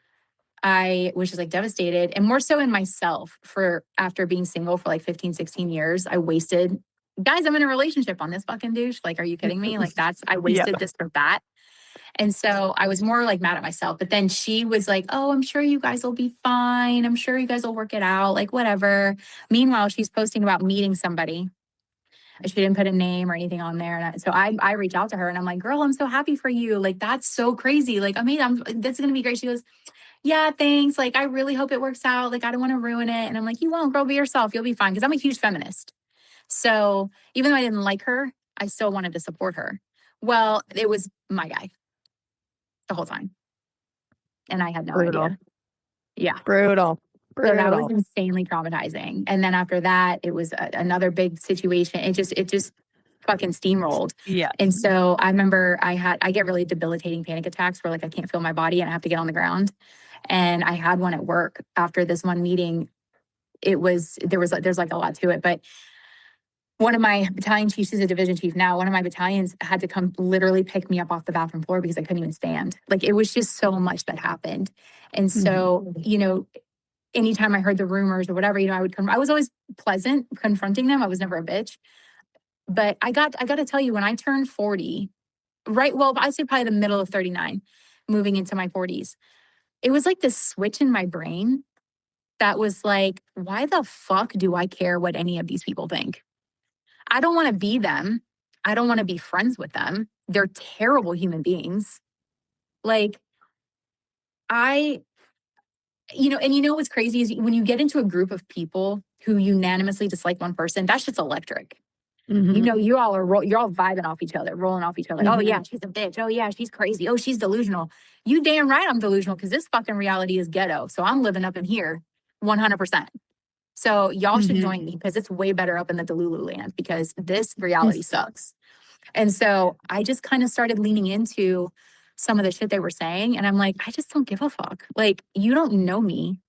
I was just like devastated, and more so in myself for after being single for like 15, 16 years. I wasted, guys, I'm in a relationship on this fucking douche. Like, are you kidding me? Like, I wasted this for that. And so I was more like mad at myself. But then she was like, oh, I'm sure you guys will be fine. I'm sure you guys will work it out. Like, whatever. Meanwhile, she's posting about meeting somebody. She didn't put a name or anything on there. And so I reach out to her and I'm like, girl, I'm so happy for you. Like, that's so crazy. Like, I mean, that's going to be great. She goes, yeah, thanks. Like, I really hope it works out. Like, I don't want to ruin it. And I'm like, you won't, girl, be yourself. You'll be fine. Cause I'm a huge feminist. So even though I didn't like her, I still wanted to support her. Well, it was my guy the whole time. And I had no idea. Yeah.
Brutal.
So that was insanely traumatizing. And then after that, it was another big situation. It just fucking steamrolled.
Yeah.
And so I remember I get really debilitating panic attacks where like I can't feel my body and I have to get on the ground. And I had one at work after this one meeting. There's like a lot to it, but one of my battalion chiefs, he's a division chief now. One of my battalions had to come literally pick me up off the bathroom floor because I couldn't even stand. Like, it was just so much that happened. And so, anytime I heard the rumors or whatever, I was always pleasant confronting them. I was never a bitch. But I got to tell you, when I turned 40, right? Well, I'd say probably the middle of 39, moving into my 40s, it was like this switch in my brain that was like, why the fuck do I care what any of these people think? I don't want to be them. I don't want to be friends with them. They're terrible human beings. Like, and what's crazy is when you get into a group of people who unanimously dislike one person, that's just electric.
Mm-hmm.
You're all vibing off each other, rolling off each other. Mm-hmm. Oh yeah, she's a bitch. Oh yeah, she's crazy. Oh, she's delusional. You damn right I'm delusional because this fucking reality is ghetto. So I'm living up in here 100%. So y'all should join me because it's way better up in the Delulu land because this reality sucks. And so I just kind of started leaning into some of the shit they were saying. And I'm like, I just don't give a fuck. Like, you don't know me.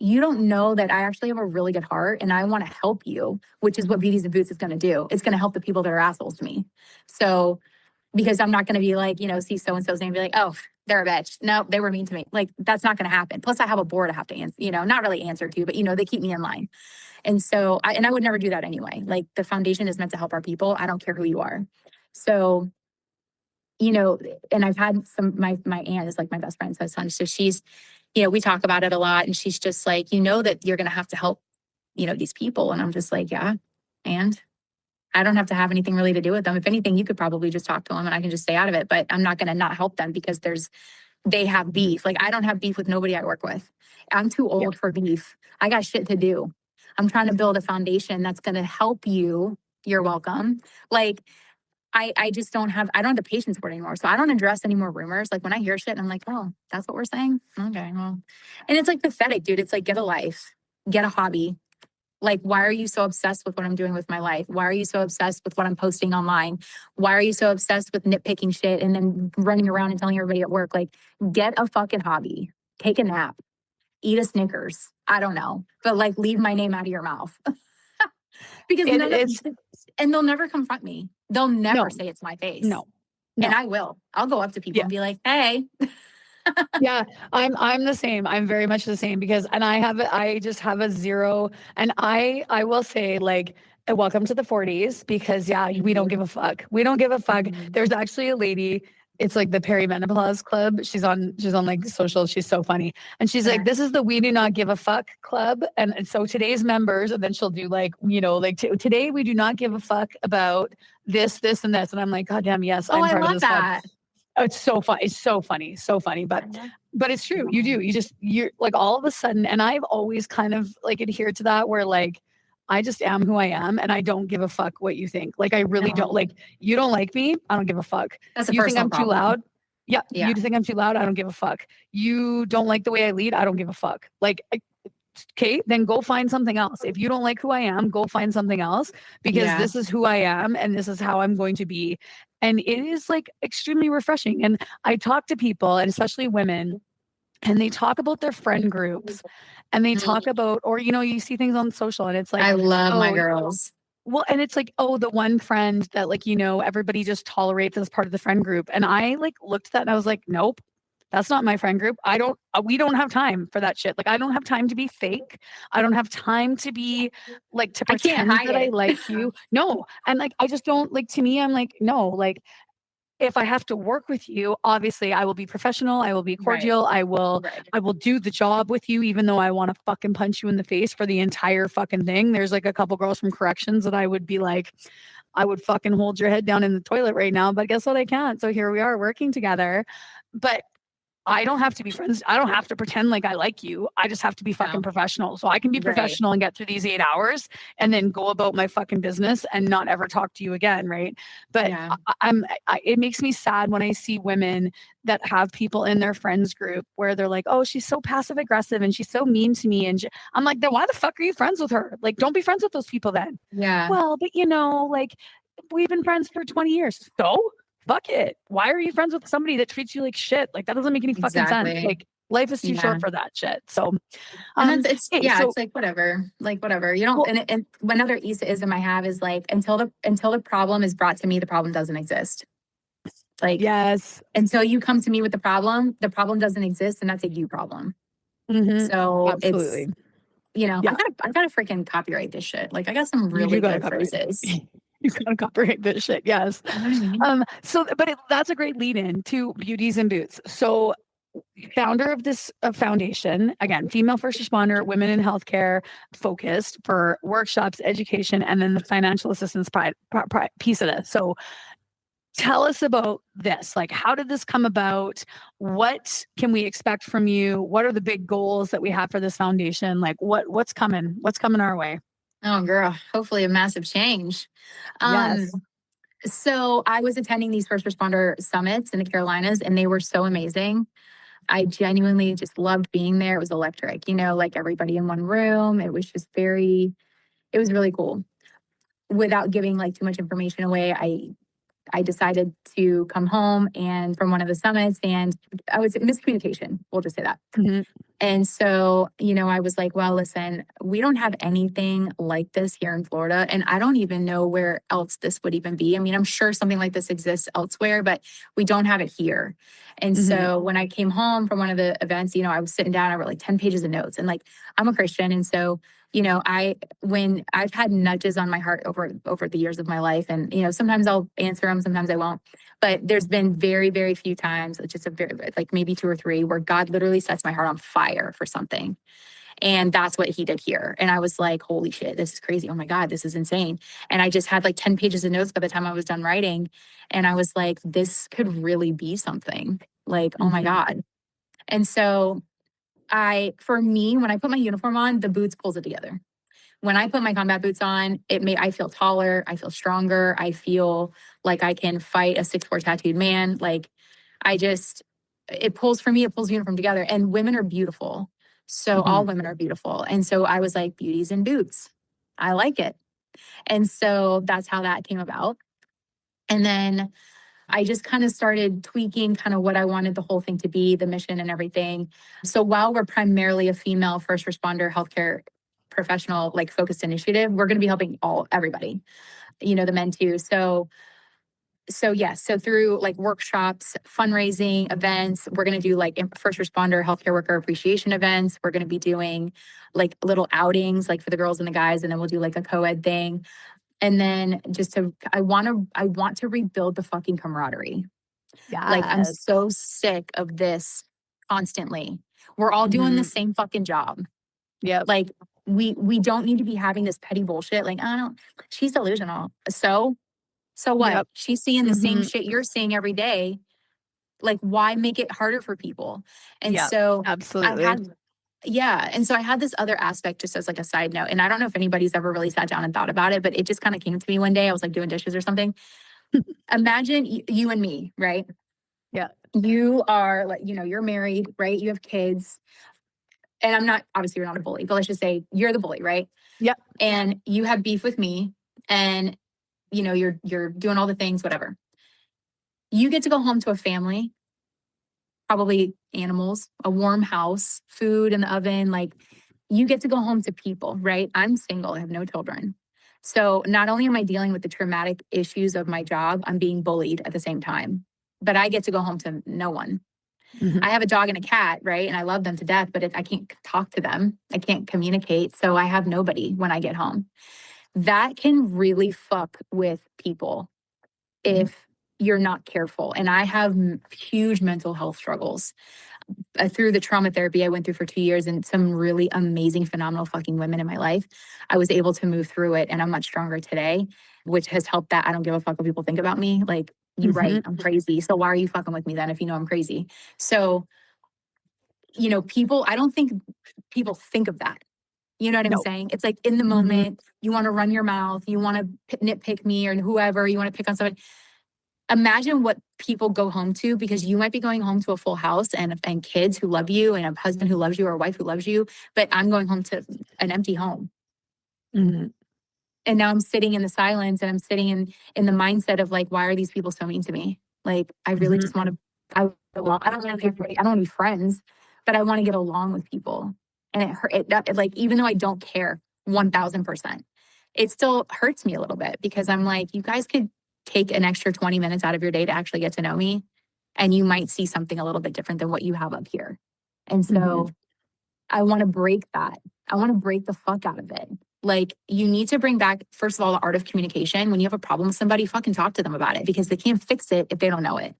you don't know that I actually have a really good heart and I want to help you, which is what Beauties and Boots is going to do. It's going to help the people that are assholes to me. So, because I'm not going to be like, see so-and-so's name and be like, oh, they're a bitch. No, they were mean to me. Like, that's not going to happen. Plus I have a board I have to answer, not really answer to, but they keep me in line. And so, I would never do that anyway. Like, the foundation is meant to help our people. I don't care who you are. So, and I've had my aunt is like my best friend's son. So she's, we talk about it a lot, and she's just like, that you're going to have to help, these people. And I'm just like, yeah. And I don't have to have anything really to do with them. If anything, you could probably just talk to them and I can just stay out of it, but I'm not going to not help them because they have beef. Like, I don't have beef with nobody I work with. I'm too old for beef. I got shit to do. I'm trying to build a foundation that's going to help you. You're welcome. Like, I just don't have the patience for it anymore. So I don't address any more rumors. Like, when I hear shit, I'm like, oh, that's what we're saying? Okay, well. And it's like pathetic, dude. It's like, get a life, get a hobby. Like, why are you so obsessed with what I'm doing with my life? Why are you so obsessed with what I'm posting online? Why are you so obsessed with nitpicking shit and then running around and telling everybody at work? Like, get a fucking hobby, take a nap, eat a Snickers. I don't know, but like, leave my name out of your mouth. Because and they'll never confront me. They'll never say it's my face.
No.
And I will. I'll go up to people and be like, hey.
Yeah, I'm the same. I'm very much the same because, and I just have a zero. And I will say, like, welcome to the 40s because we don't give a fuck. We don't give a fuck. There's actually a lady. It's like the perimenopause club. She's on like social. She's so funny. And she's like, this is the we do not give a fuck club. And so today's members, and then she'll do like, today we do not give a fuck about this, and this. And I'm like, God damn, yes, I'm part of this club. Oh, it's so fun. It's so funny. So funny. But it's true. You do. You're like, all of a sudden, and I've always kind of like adhered to that where like, I just am who I am and I don't give a fuck what you think. Like, I really don't. Like, you don't like me, I don't give a fuck.
That's a
you think I'm
problem.
too loud? Yeah. You think I'm too loud? I don't give a fuck. You don't like the way I lead? I don't give a fuck. Like, okay, then go find something else. If you don't like who I am, go find something else because this is who I am and this is how I'm going to be. And it is like extremely refreshing. And I talk to people, and especially women, and they talk about their friend groups and they talk about, or, you see things on social and it's like,
I love my girls.
Well, and it's like, oh, the one friend that like, everybody just tolerates as part of the friend group. And I like looked at that and I was like, nope, that's not my friend group. We don't have time for that shit. Like, I don't have time to be fake. I don't have time to be like, to pretend that I like you. No. And like, I just don't like, to me, I'm like, no, like, if I have to work with you, obviously I will be professional. I will be cordial. I will do the job with you, even though I want to fucking punch you in the face for the entire fucking thing. There's like a couple girls from corrections that I would be like, I would fucking hold your head down in the toilet right now, but guess what? I can't. So here we are working together. But I don't have to be friends. I don't have to pretend like I like you. I just have to be fucking professional. So I can be professional and get through these 8 hours and then go about my fucking business and not ever talk to you again. Right. But it makes me sad when I see women that have people in their friends group where they're like, oh, she's so passive aggressive and she's so mean to me. And I'm like, then why the fuck are you friends with her? Like, don't be friends with those people then.
Yeah.
Well, but like, we've been friends for 20 years. So fuck it. Why are you friends with somebody that treats you like shit? Like, that doesn't make any fucking sense. Like, life is too short for that shit. So,
it's like whatever. Like, whatever. You don't. And another ism I have is like, until the problem is brought to me, the problem doesn't exist. Like,
yes.
Until you come to me with the problem doesn't exist, and that's a you problem. So
absolutely.
I gotta freaking copyright this shit. Like, I got some really good phrases.
You gotta copyright this shit. Yes. That's a great lead in to Beauties and Boots. So, founder of this foundation, again, female first responder, women in healthcare focused for workshops, education, and then the financial assistance piece of this. So, tell us about this. Like, how did this come about? What can we expect from you? What are the big goals that we have for this foundation? Like, what's coming? What's coming our way?
Oh, girl, hopefully a massive change.
Yes.
So I was attending these first responder summits in the Carolinas, and they were so amazing. I genuinely just loved being there. It was electric, like everybody in one room. It was just it was really cool. Without giving like too much information away, I decided to come home and from one of the summits, and I was miscommunication. We'll just say that.
Mhm.
And so, I was like, well, listen, we don't have anything like this here in Florida. And I don't even know where else this would even be. I mean, I'm sure something like this exists elsewhere, but we don't have it here. And so when I came home from one of the events, I was sitting down, I wrote like 10 pages of notes, and like, I'm a Christian. And so, when I've had nudges on my heart over the years of my life, and, sometimes I'll answer them, sometimes I won't. But there's been very, very few times, just like maybe 2 or 3, where God literally sets my heart on fire for something. And that's what he did here. And I was like, holy shit, this is crazy. Oh my God, this is insane. And I just had like 10 pages of notes by the time I was done writing. And I was like, this could really be something. Like, oh my God. And so for me, when I put my uniform on, the boots pulls it together. When I put my combat boots on, I feel taller, I feel stronger, I feel like I can fight a 6'4" tattooed man. Like it pulls uniform together. And women are beautiful. So all women are beautiful. And so I was like, beauties in boots. I like it. And so that's how that came about. And then I just kind of started tweaking kind of what I wanted the whole thing to be, the mission and everything. So while we're primarily a female first responder healthcare professional, like focused initiative, we're going to be helping everybody, the men too. So yes. So through like workshops, fundraising events, we're going to do like first responder healthcare worker appreciation events. We're going to be doing like little outings, like for the girls and the guys. And then we'll do like a co-ed thing. And then I want to rebuild the fucking camaraderie.
Yeah.
Like, I'm so sick of this constantly. We're all doing the same fucking job.
Yep.
Like, we don't need to be having this petty bullshit. Like, she's delusional. So what?
Yep.
She's seeing the same shit you're seeing every day. Like, why make it harder for people? And so
absolutely.
and so I had this other aspect, just as like a side note. And I don't know if anybody's ever really sat down and thought about it, but it just kind of came to me one day. I was like doing dishes or something. Imagine you and me, right?
Yeah.
You are like, you're married, right? You have kids. And obviously you're not a bully, but let's just say you're the bully, right?
Yep.
And you have beef with me, and you're doing all the things, whatever. You get to go home to a family, probably animals, a warm house, food in the oven. Like, you get to go home to people, right? I'm single, I have no children. So not only am I dealing with the traumatic issues of my job, I'm being bullied at the same time, but I get to go home to no one. I have a dog and a cat, right? And I love them to death, but I can't talk to them. I can't communicate. So I have nobody when I get home. That can really fuck with people if you're not careful. And I have huge mental health struggles. Through the trauma therapy I went through for 2 years and some really amazing, phenomenal fucking women in my life, I was able to move through it, and I'm much stronger today, which has helped that I don't give a fuck what people think about me. Like, you're right, I'm crazy. So why are you fucking with me then if you know I'm crazy? So, I don't think people think of that. You know what I'm saying? It's like in the moment, you want to run your mouth, you want to nitpick me or whoever, you want to pick on somebody. Imagine what people go home to, because you might be going home to a full house and kids who love you and a husband who loves you or a wife who loves you, but I'm going home to an empty home. And now I'm sitting in the silence, and I'm sitting in the mindset of like, why are these people so mean to me? Like, I really just want to, I don't want to be friends, but I want to get along with people. And it hurt, like, even though I don't care 1000%, it still hurts me a little bit, because I'm like, you guys could take an extra 20 minutes out of your day to actually get to know me, and you might see something a little bit different than what you have up here. And so I want to break that. I want to break the fuck out of it. Like, you need to bring back, first of all, the art of communication. When you have a problem with somebody, fucking talk to them about it, because they can't fix it if they don't know it.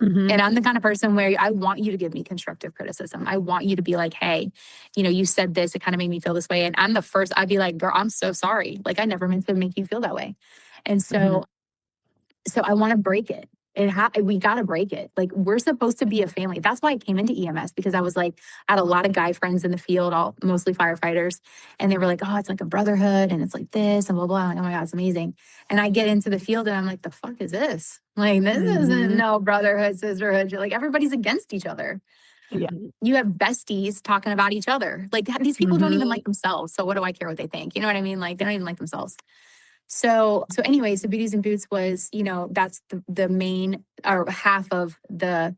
And I'm the kind of person where I want you to give me constructive criticism. I want you to be like, hey, you said this, it kind of made me feel this way. And I'd be like, girl, I'm so sorry. Like, I never meant to make you feel that way. And so I want to break it. We got to break it. Like, we're supposed to be a family. That's why I came into EMS, because I was like, I had a lot of guy friends in the field, mostly firefighters. And they were like, oh, it's like a brotherhood, and it's like this and blah, blah. I'm like, oh my God, it's amazing. And I get into the field and I'm like, the fuck is this? Like, this isn't no brotherhood, sisterhood. Like, everybody's against each other.
Yeah.
You have besties talking about each other. Like, these people don't even like themselves. So what do I care what they think? You know what I mean? Like, they don't even like themselves. So anyways, the Beauties and Boots was, that's the main or half of the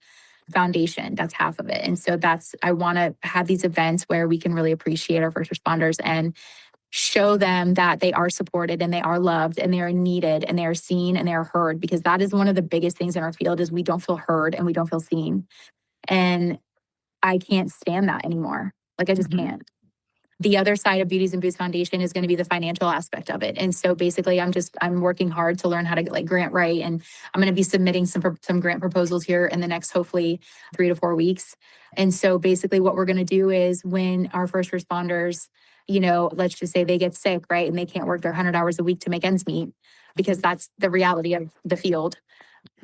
foundation. That's half of it. And so I want to have these events where we can really appreciate our first responders and show them that they are supported and they are loved and they are needed and they are seen and they are heard, because that is one of the biggest things in our field is we don't feel heard and we don't feel seen. And I can't stand that anymore. Like I just can't. The other side of Beauties and Boots Foundation is going to be the financial aspect of it. And so basically I'm working hard to learn how to like grant write, and I'm going to be submitting some grant proposals here in the next, hopefully 3 to 4 weeks. And so basically what we're going to do is when our first responders, let's just say they get sick, right? And they can't work their 100 hours a week to make ends meet, because that's the reality of the field.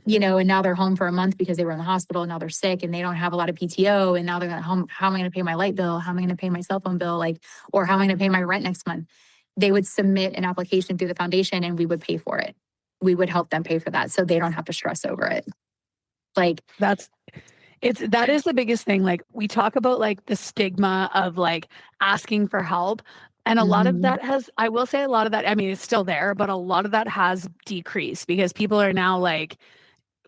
And now they're home for a month because they were in the hospital and now they're sick and they don't have a lot of PTO. And now they're going home. How am I going to pay my light bill? How am I going to pay my cell phone bill? Or how am I going to pay my rent next month? They would submit an application through the foundation and we would pay for it. We would help them pay for that so they don't have to stress over it.
That is the biggest thing. Like we talk about like the stigma of like asking for help. And a lot of that I will say a lot of that, I mean, it's still there, but a lot of that has decreased because people are now like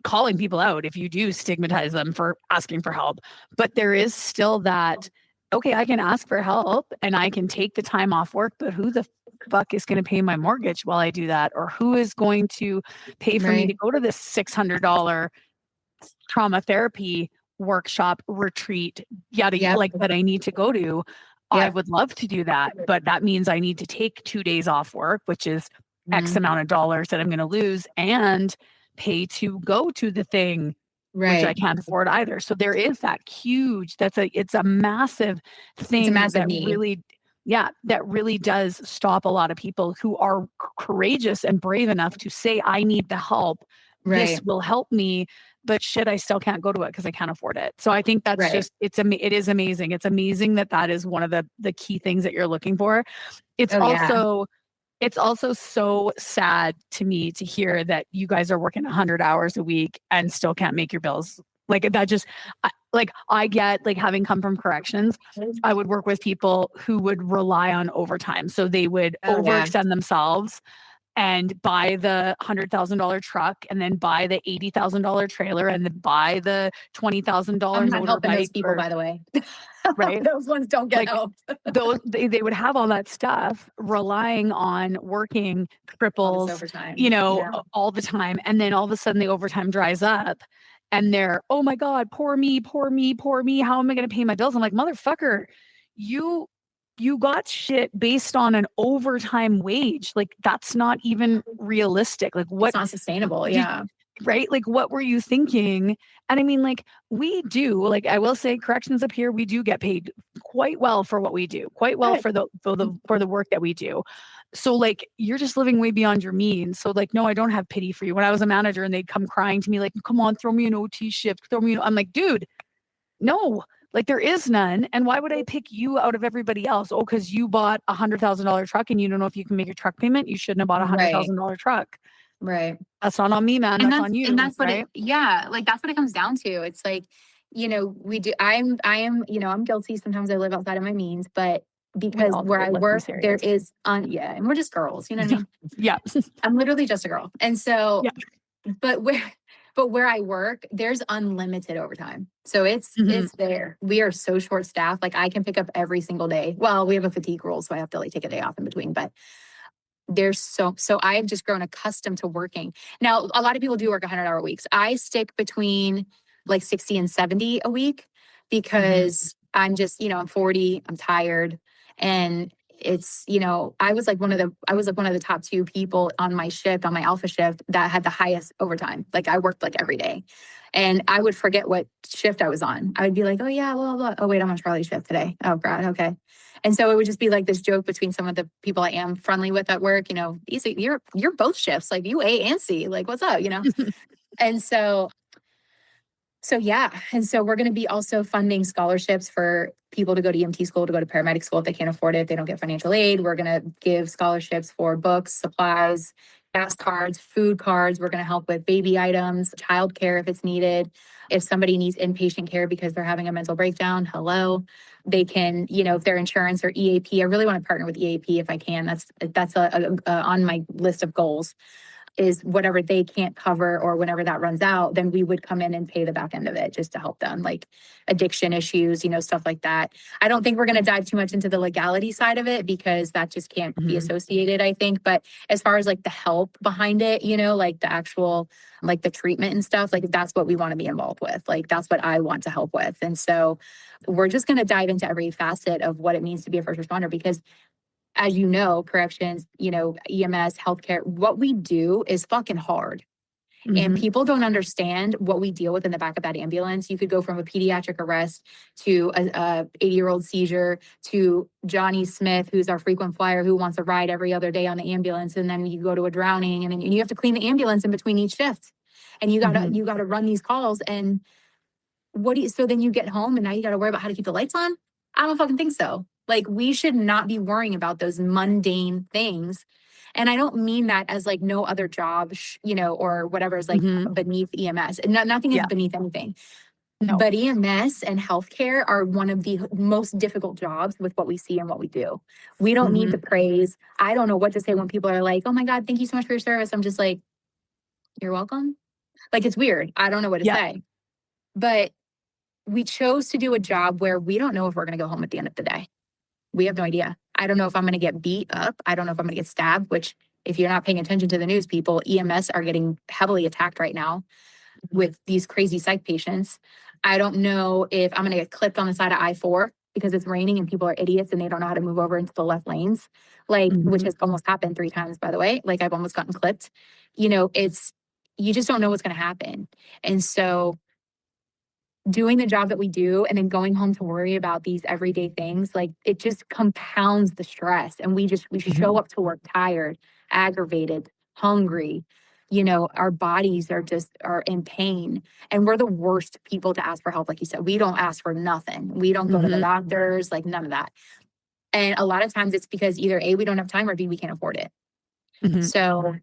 calling people out if you do stigmatize them for asking for help. But there is still that, okay, I can ask for help and I can take the time off work, but who the fuck is going to pay my mortgage while I do that? Or who is going to pay for me to go to this $600 trauma therapy workshop retreat, like that I need to go to? I would love to do that, but that means I need to take 2 days off work, which is X amount of dollars that I'm going to lose, and pay to go to the thing, which I can't afford either. So there is that huge, it's a massive thing. It's a massive need. That really does stop a lot of people who are courageous and brave enough to say, I need the help. This will help me, but shit, I still can't go to it because I can't afford it. So I think that's it is amazing. It's amazing that is one of the key things that you're looking for. It's also so sad to me to hear that you guys are working 100 hours a week and still can't make your bills. Like that just, I get, like, having come from corrections, I would work with people who would rely on overtime. So they would overextend themselves and buy the $100,000 truck and then buy the $80,000 trailer and then buy the $20,000
I'm not helping
motorbike.
those people, by the way.
Right.
Those ones don't get help.
They would have all that stuff relying on working triples, all the time. And then all of a sudden the overtime dries up and they're, oh my God, poor me. How am I going to pay my bills? I'm like, motherfucker, you got shit based on an overtime wage. Like that's not even realistic. Like
it's not sustainable.
Right? Like what were you thinking? And I mean, like we do, like I will say corrections up here, we do get paid quite well for what we do, quite well for the work that we do. So like you're just living way beyond your means. So like, no, I don't have pity for you. When I was a manager and they'd come crying to me like, come on, throw me an OT shift, I'm like, dude, no, like there is none. And why would I pick you out of everybody else? Oh, because you bought $100,000 truck and you don't know if you can make your truck payment. You shouldn't have bought $100,000 truck.
Right.
That's not on me, man. That's on you.
And that's what
right?
like that's what it comes down to. It's like, we do, I am, I'm guilty. Sometimes I live outside of my means, but because where I work, there is and we're just girls, you know what I mean?
Yeah.
I'm literally just a girl. And so, but where I work, there's unlimited overtime. So it's there. We are so short staffed. Like I can pick up every single day. Well, we have a fatigue rule, so I have to like take a day off in between, but there's so I've just grown accustomed to working. Now, a lot of people do work 100-hour weeks. I stick between like 60 and 70 a week because I'm just, I'm 40, I'm tired. And it's, I was like one of the top 2 people on my shift, on my alpha shift that had the highest overtime. Like I worked like every day and I would forget what shift I was on. I would be like, oh yeah, blah, blah, blah. Oh wait, I'm on Charlie's shift today. Oh God. Okay. And so it would just be like this joke between some of the people I am friendly with at work, easy, you're both shifts, like you A and C, like what's up, And so So yeah. And so we're going to be also funding scholarships for people to go to EMT school, to go to paramedic school if they can't afford it, they don't get financial aid. We're going to give scholarships for books, supplies, gas cards, food cards. We're going to help with baby items, childcare if it's needed. If somebody needs inpatient care because they're having a mental breakdown, hello, they can, if their insurance or EAP, I really want to partner with EAP if I can. That's on my list of goals. Is whatever they can't cover or whenever that runs out, then we would come in and pay the back end of it just to help them, like addiction issues, stuff like that. I don't think we're going to dive too much into the legality side of it because that just can't be associated, I think. But as far as like the help behind it, like the actual, like the treatment and stuff, like that's what we want to be involved with. Like that's what I want to help with. And so we're just going to dive into every facet of what it means to be a first responder because as you know, corrections, EMS, healthcare, what we do is fucking hard. And people don't understand what we deal with in the back of that ambulance. You could go from a pediatric arrest to a 80-year-old seizure to Johnny Smith, who's our frequent flyer who wants a ride every other day on the ambulance. And then you go to a drowning and then you have to clean the ambulance in between each shift. And you gotta run these calls. And so then you get home and now you gotta worry about how to keep the lights on? I don't fucking think so. Like we should not be worrying about those mundane things. And I don't mean that as like no other job, or whatever is like beneath EMS. Nothing is beneath anything. No. But EMS and healthcare are one of the most difficult jobs with what we see and what we do. We don't need the praise. I don't know what to say when people are like, oh my God, thank you so much for your service. I'm just like, you're welcome. Like, it's weird. I don't know what to say. But we chose to do a job where we don't know if we're going to go home at the end of the day. We have no idea. I don't know if I'm going to get beat up. I don't know if I'm going to get stabbed, which if you're not paying attention to the news, people, EMS are getting heavily attacked right now with these crazy psych patients. I don't know if I'm going to get clipped on the side of I-4 because it's raining and people are idiots and they don't know how to move over into the left lanes, which has almost happened 3 times, by the way. Like I've almost gotten clipped. You just don't know what's going to happen. And so doing the job that we do and then going home to worry about these everyday things, like it just compounds the stress. And we show up to work tired, aggravated, hungry. Our bodies are in pain and we're the worst people to ask for help. Like you said, we don't ask for nothing. We don't go to the doctors, like none of that. And a lot of times it's because either A, we don't have time or B, we can't afford it. So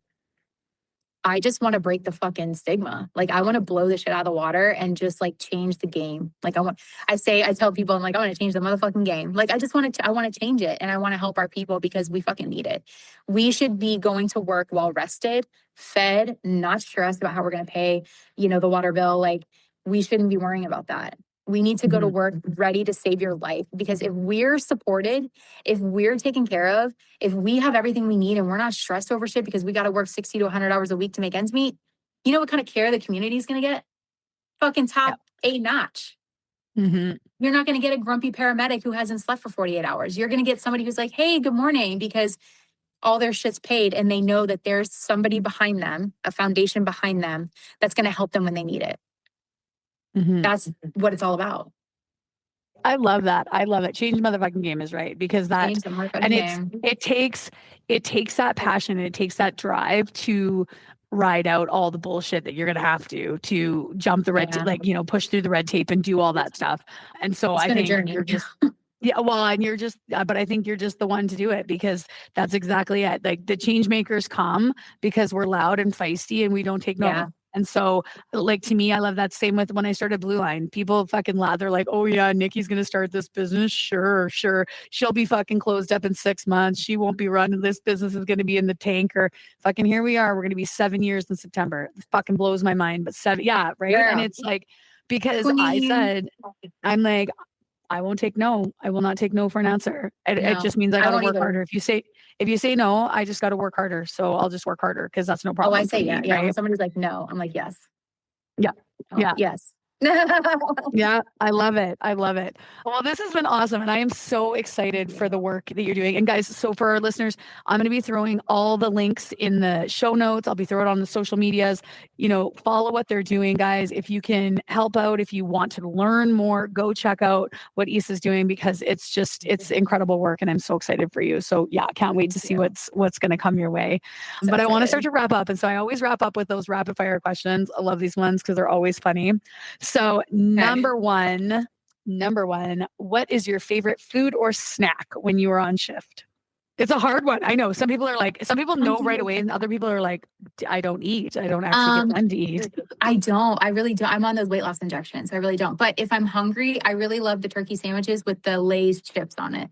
I just want to break the fucking stigma. Like I want to blow this shit out of the water and just like change the game. Like I tell people, I'm like, I want to change the motherfucking game. Like I want to change it and I want to help our people because we fucking need it. We should be going to work well rested, fed, not stressed about how we're going to pay, the water bill. Like we shouldn't be worrying about that. We need to go to work ready to save your life because if we're supported, if we're taken care of, if we have everything we need and we're not stressed over shit because we got to work 60 to 100 hours a week to make ends meet, you know what kind of care the community is going to get? Fucking top 8 notch. You're not going to get a grumpy paramedic who hasn't slept for 48 hours. You're going to get somebody who's like, hey, good morning, because all their shit's paid and they know that there's somebody behind them, a foundation behind them that's going to help them when they need it. That's what it's all about.
I love that. I love it. Change the motherfucking game is right because it takes that passion and it takes that drive to ride out all the bullshit that you're going to have to jump the red, push through the red tape and do all that stuff. And so I think you're just, but I think you're just the one to do it because that's exactly it. Like the change makers come because we're loud and feisty and we don't take no. And so, like, to me, I love that. Same with when I started Blue Line. People fucking laugh. They're like, oh, yeah, Nikki's going to start this business. Sure. She'll be fucking closed up in 6 months. She won't be running. This business is going to be in the tank or fucking here we are. We're going to be 7 years in September. It fucking blows my mind. But 7, yeah, right? Yeah. And it's like, because I said, I'm like, I won't take no. I will not take no for an answer. It just means I got to work harder. If you say no, I just got to work harder. So I'll just work harder because that's no problem.
Oh, I say yeah. Right? When somebody's like, no, I'm like, yes.
Yeah.
Oh, yeah. Yes.
Yeah, I love it. Well, this has been awesome. And I am so excited for the work that you're doing. And guys, so for our listeners, I'm going to be throwing all the links in the show notes. I'll be throwing it on the social medias, follow what they're doing, guys. If you can help out, if you want to learn more, go check out what Issa's doing because it's incredible work. And I'm so excited for you. So yeah, can't wait to see what's going to come your way. But I want to start to wrap up. And so I always wrap up with those rapid fire questions. I love these ones because they're always funny. So number one, what is your favorite food or snack when you are on shift? It's a hard one. I know. Some people know right away, and other people are like, I don't eat. I don't actually get done to eat.
I don't. I really don't. I'm on those weight loss injections. I really don't. But if I'm hungry, I really love the turkey sandwiches with the Lay's chips on it.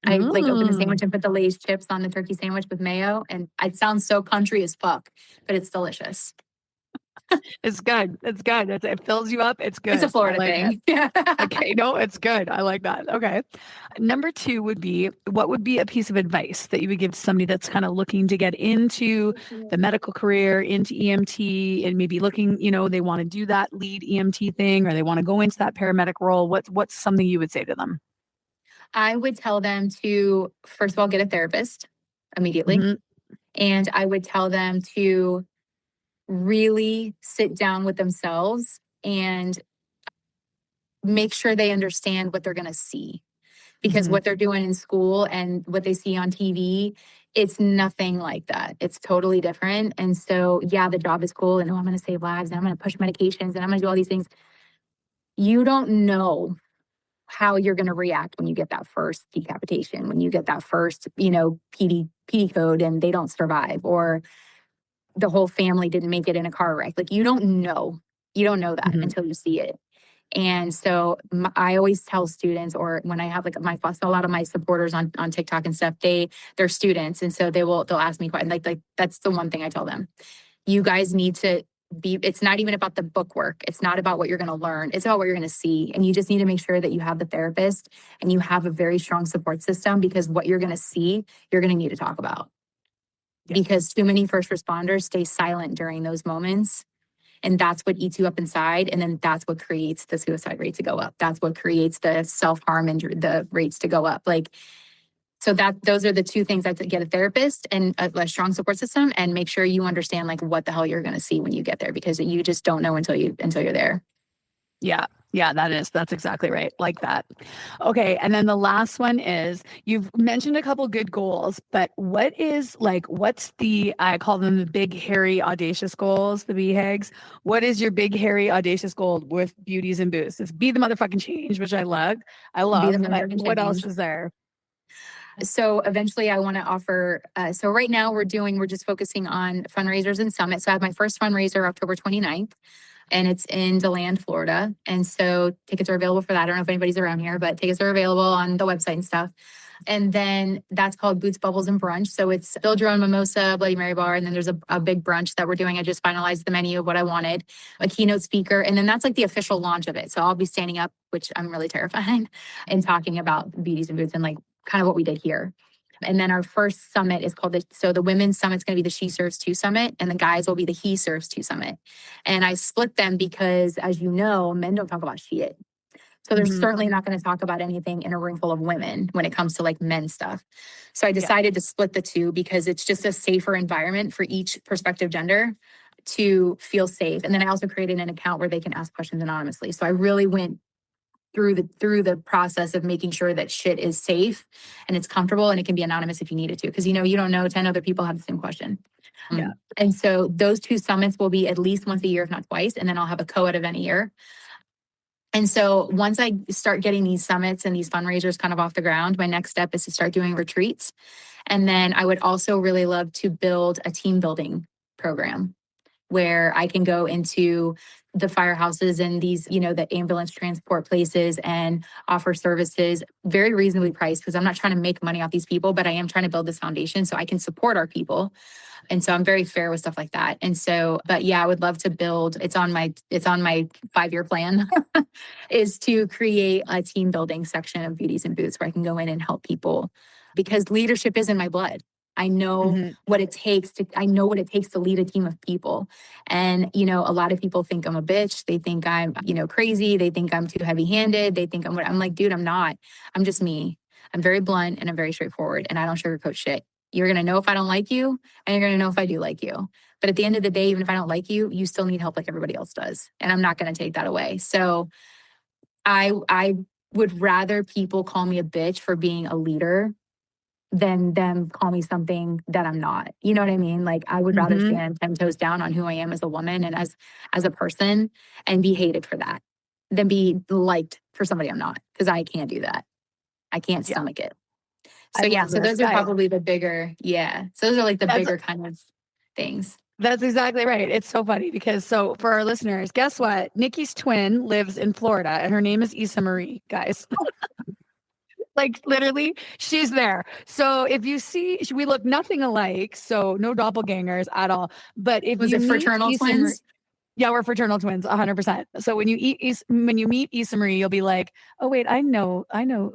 I like open the sandwich and put the Lay's chips on the turkey sandwich with mayo. And it sounds so country as fuck, but it's delicious.
It's good. It's good. It fills you up. It's good.
It's a Florida thing.
Okay. No, it's good. I like that. Okay. Number two would be, what would be a piece of advice that you would give to somebody that's kind of looking to get into the medical career, into EMT, and maybe looking, they want to do that lead EMT thing, or they want to go into that paramedic role? What's something you would say to them?
I would tell them to, first of all, get a therapist immediately.
Mm-hmm.
And I would tell them to really sit down with themselves and make sure they understand what they're going to see. Because what they're doing in school and what they see on TV, it's nothing like that. It's totally different. And so, yeah, the job is cool. And I'm going to save lives and I'm going to push medications and I'm going to do all these things. You don't know how you're going to react when you get that first decapitation, when you get that first, PD code and they don't survive, or the whole family didn't make it in a car wreck. Like, you don't know that until you see it. And so I always tell students, or when I have a lot of my supporters on TikTok and stuff, they're students. And so they'll ask me questions. Like that's the one thing I tell them. You guys need to it's not even about the book work. It's not about what you're going to learn. It's about what you're going to see. And you just need to make sure that you have the therapist and you have a very strong support system, because what you're going to see, you're going to need to talk about. Yeah. Because too many first responders stay silent during those moments. And that's what eats you up inside. And then that's what creates the suicide rate to go up. That's what creates the self-harm and the rates to go up. So those are the two things. I get a therapist and a strong support system, and make sure you understand what the hell you're going to see when you get there, because you just don't know until you're there.
Yeah. Yeah, that's exactly right. Like that. Okay. And then the last one is, you've mentioned a couple good goals, but what's I call them the big, hairy, audacious goals, the BHAGs. What is your big, hairy, audacious goal with Beauties and Boosts? It's be the motherfucking change, which I love. What else is there?
So eventually I want to offer, so right now we're just focusing on fundraisers and summits. So I have my first fundraiser October 29th. And it's in DeLand, Florida. And so tickets are available for that. I don't know if anybody's around here, but tickets are available on the website and stuff. And then that's called Boots, Bubbles, and Brunch. So it's build your own mimosa, Bloody Mary bar. And then there's a big brunch that we're doing. I just finalized the menu of what I wanted, a keynote speaker. And then that's the official launch of it. So I'll be standing up, which I'm really terrified, and talking about Beauties and Boots and kind of what we did here. And then our first summit is called the women's summit's going to be the She Serves 2 Summit, and the guys will be the He Serves 2 Summit. And I split them because, as you know, men don't talk about shit. So they're certainly not going to talk about anything in a room full of women when it comes to men stuff. So I decided to split the two because it's just a safer environment for each prospective gender to feel safe. And then I also created an account where they can ask questions anonymously. So I really went through the process of making sure that shit is safe and it's comfortable, and it can be anonymous if you need it to, because you don't know 10 other people have the same question.
Yeah.
And so those 2 summits will be at least once a year, if not twice, and then I'll have a co-ed event a year. And so once I start getting these summits and these fundraisers kind of off the ground, my next step is to start doing retreats. And then I would also really love to build a team building program where I can go into the firehouses and these, the ambulance transport places and offer services very reasonably priced, because I'm not trying to make money off these people, but I am trying to build this foundation so I can support our people. And so I'm very fair with stuff like that. And so, but yeah, I would love to build, it's on my 5-year plan is to create a team building section of Beauties and Boots where I can go in and help people, because leadership is in my blood. I know what it takes to lead a team of people. And, a lot of people think I'm a bitch. They think I'm, crazy. They think I'm too heavy handed. They think I'm like, dude, I'm not. I'm just me. I'm very blunt and I'm very straightforward, and I don't sugarcoat shit. You're going to know if I don't like you, and you're going to know if I do like you. But at the end of the day, even if I don't like you, you still need help like everybody else does. And I'm not going to take that away. So I would rather people call me a bitch for being a leader than them call me something that I'm not. You know what I mean? Like I would rather stand 10 toes down on who I am as a woman and as a person and be hated for that than be liked for somebody I'm not, because I can't do that. I can't stomach it. So so those are probably the bigger, So those are like the bigger kind of things.
That's exactly right. It's so funny because for our listeners, guess what? Nikki's twin lives in Florida and her name is Issa Marie, guys. Like literally, she's there. So if you see, we look nothing alike. So no doppelgangers at all. But if
Was
you
it
meet
fraternal
Issa
twins?
yeah, we're fraternal twins, 100%. So when you meet Issa Marie, you'll be like, oh wait, I know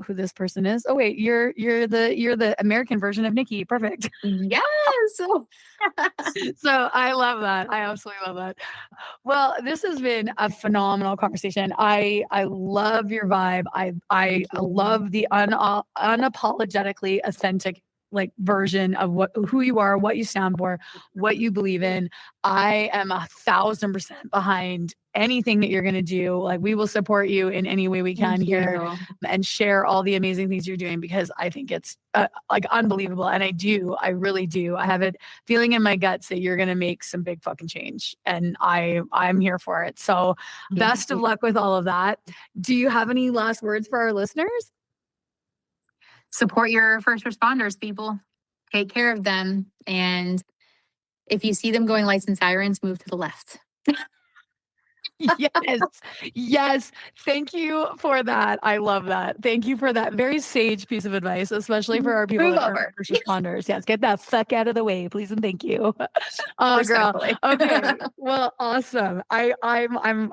who this person is. Oh wait, you're the American version of Nikki. Perfect.
Yes.
So I love that. I absolutely love that. Well, this has been a phenomenal conversation. I love your vibe. I love the unapologetically authentic like version of who you are, what you stand for, what you believe in. I am 1,000% behind anything that you're going to do. Like we will support you in any way we can here and share all the amazing things you're doing because I think it's like unbelievable. And I really do. I have a feeling in my guts that you're going to make some big fucking change and I'm here for it. So best of luck with all of that. Do you have any last words for our listeners?
Support your first responders, people. Take care of them. And if you see them going lights and sirens, move to the left.
Yes. Thank you for that. I love that. Thank you for that very sage piece of advice, especially for our people that are first responders. Yes, get that fuck out of the way, please and thank you. Oh, girl. Okay. Well, awesome. I'm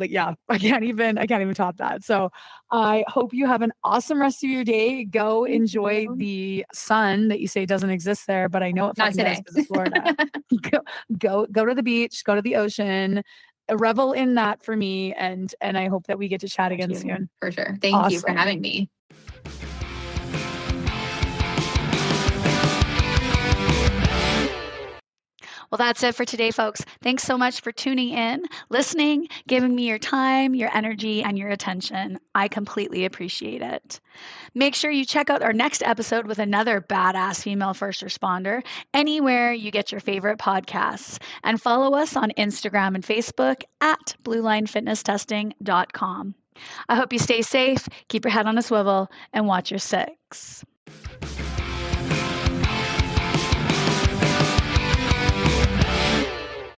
yeah. I can't even top that. So I hope you have an awesome rest of your day. Go enjoy the sun that you say doesn't exist there, but I know it fucking does because it's Florida. Go to the beach. Go to the ocean. Revel in that for me, and I hope that we get to chat again soon.
For sure. Thank you for having me.
Well, that's it for today, folks. Thanks so much for tuning in, listening, giving me your time, your energy, and your attention. I completely appreciate it. Make sure you check out our next episode with another badass female first responder anywhere you get your favorite podcasts. And follow us on Instagram and Facebook at bluelinefitnesstesting.com. I hope you stay safe, keep your head on a swivel, and watch your six.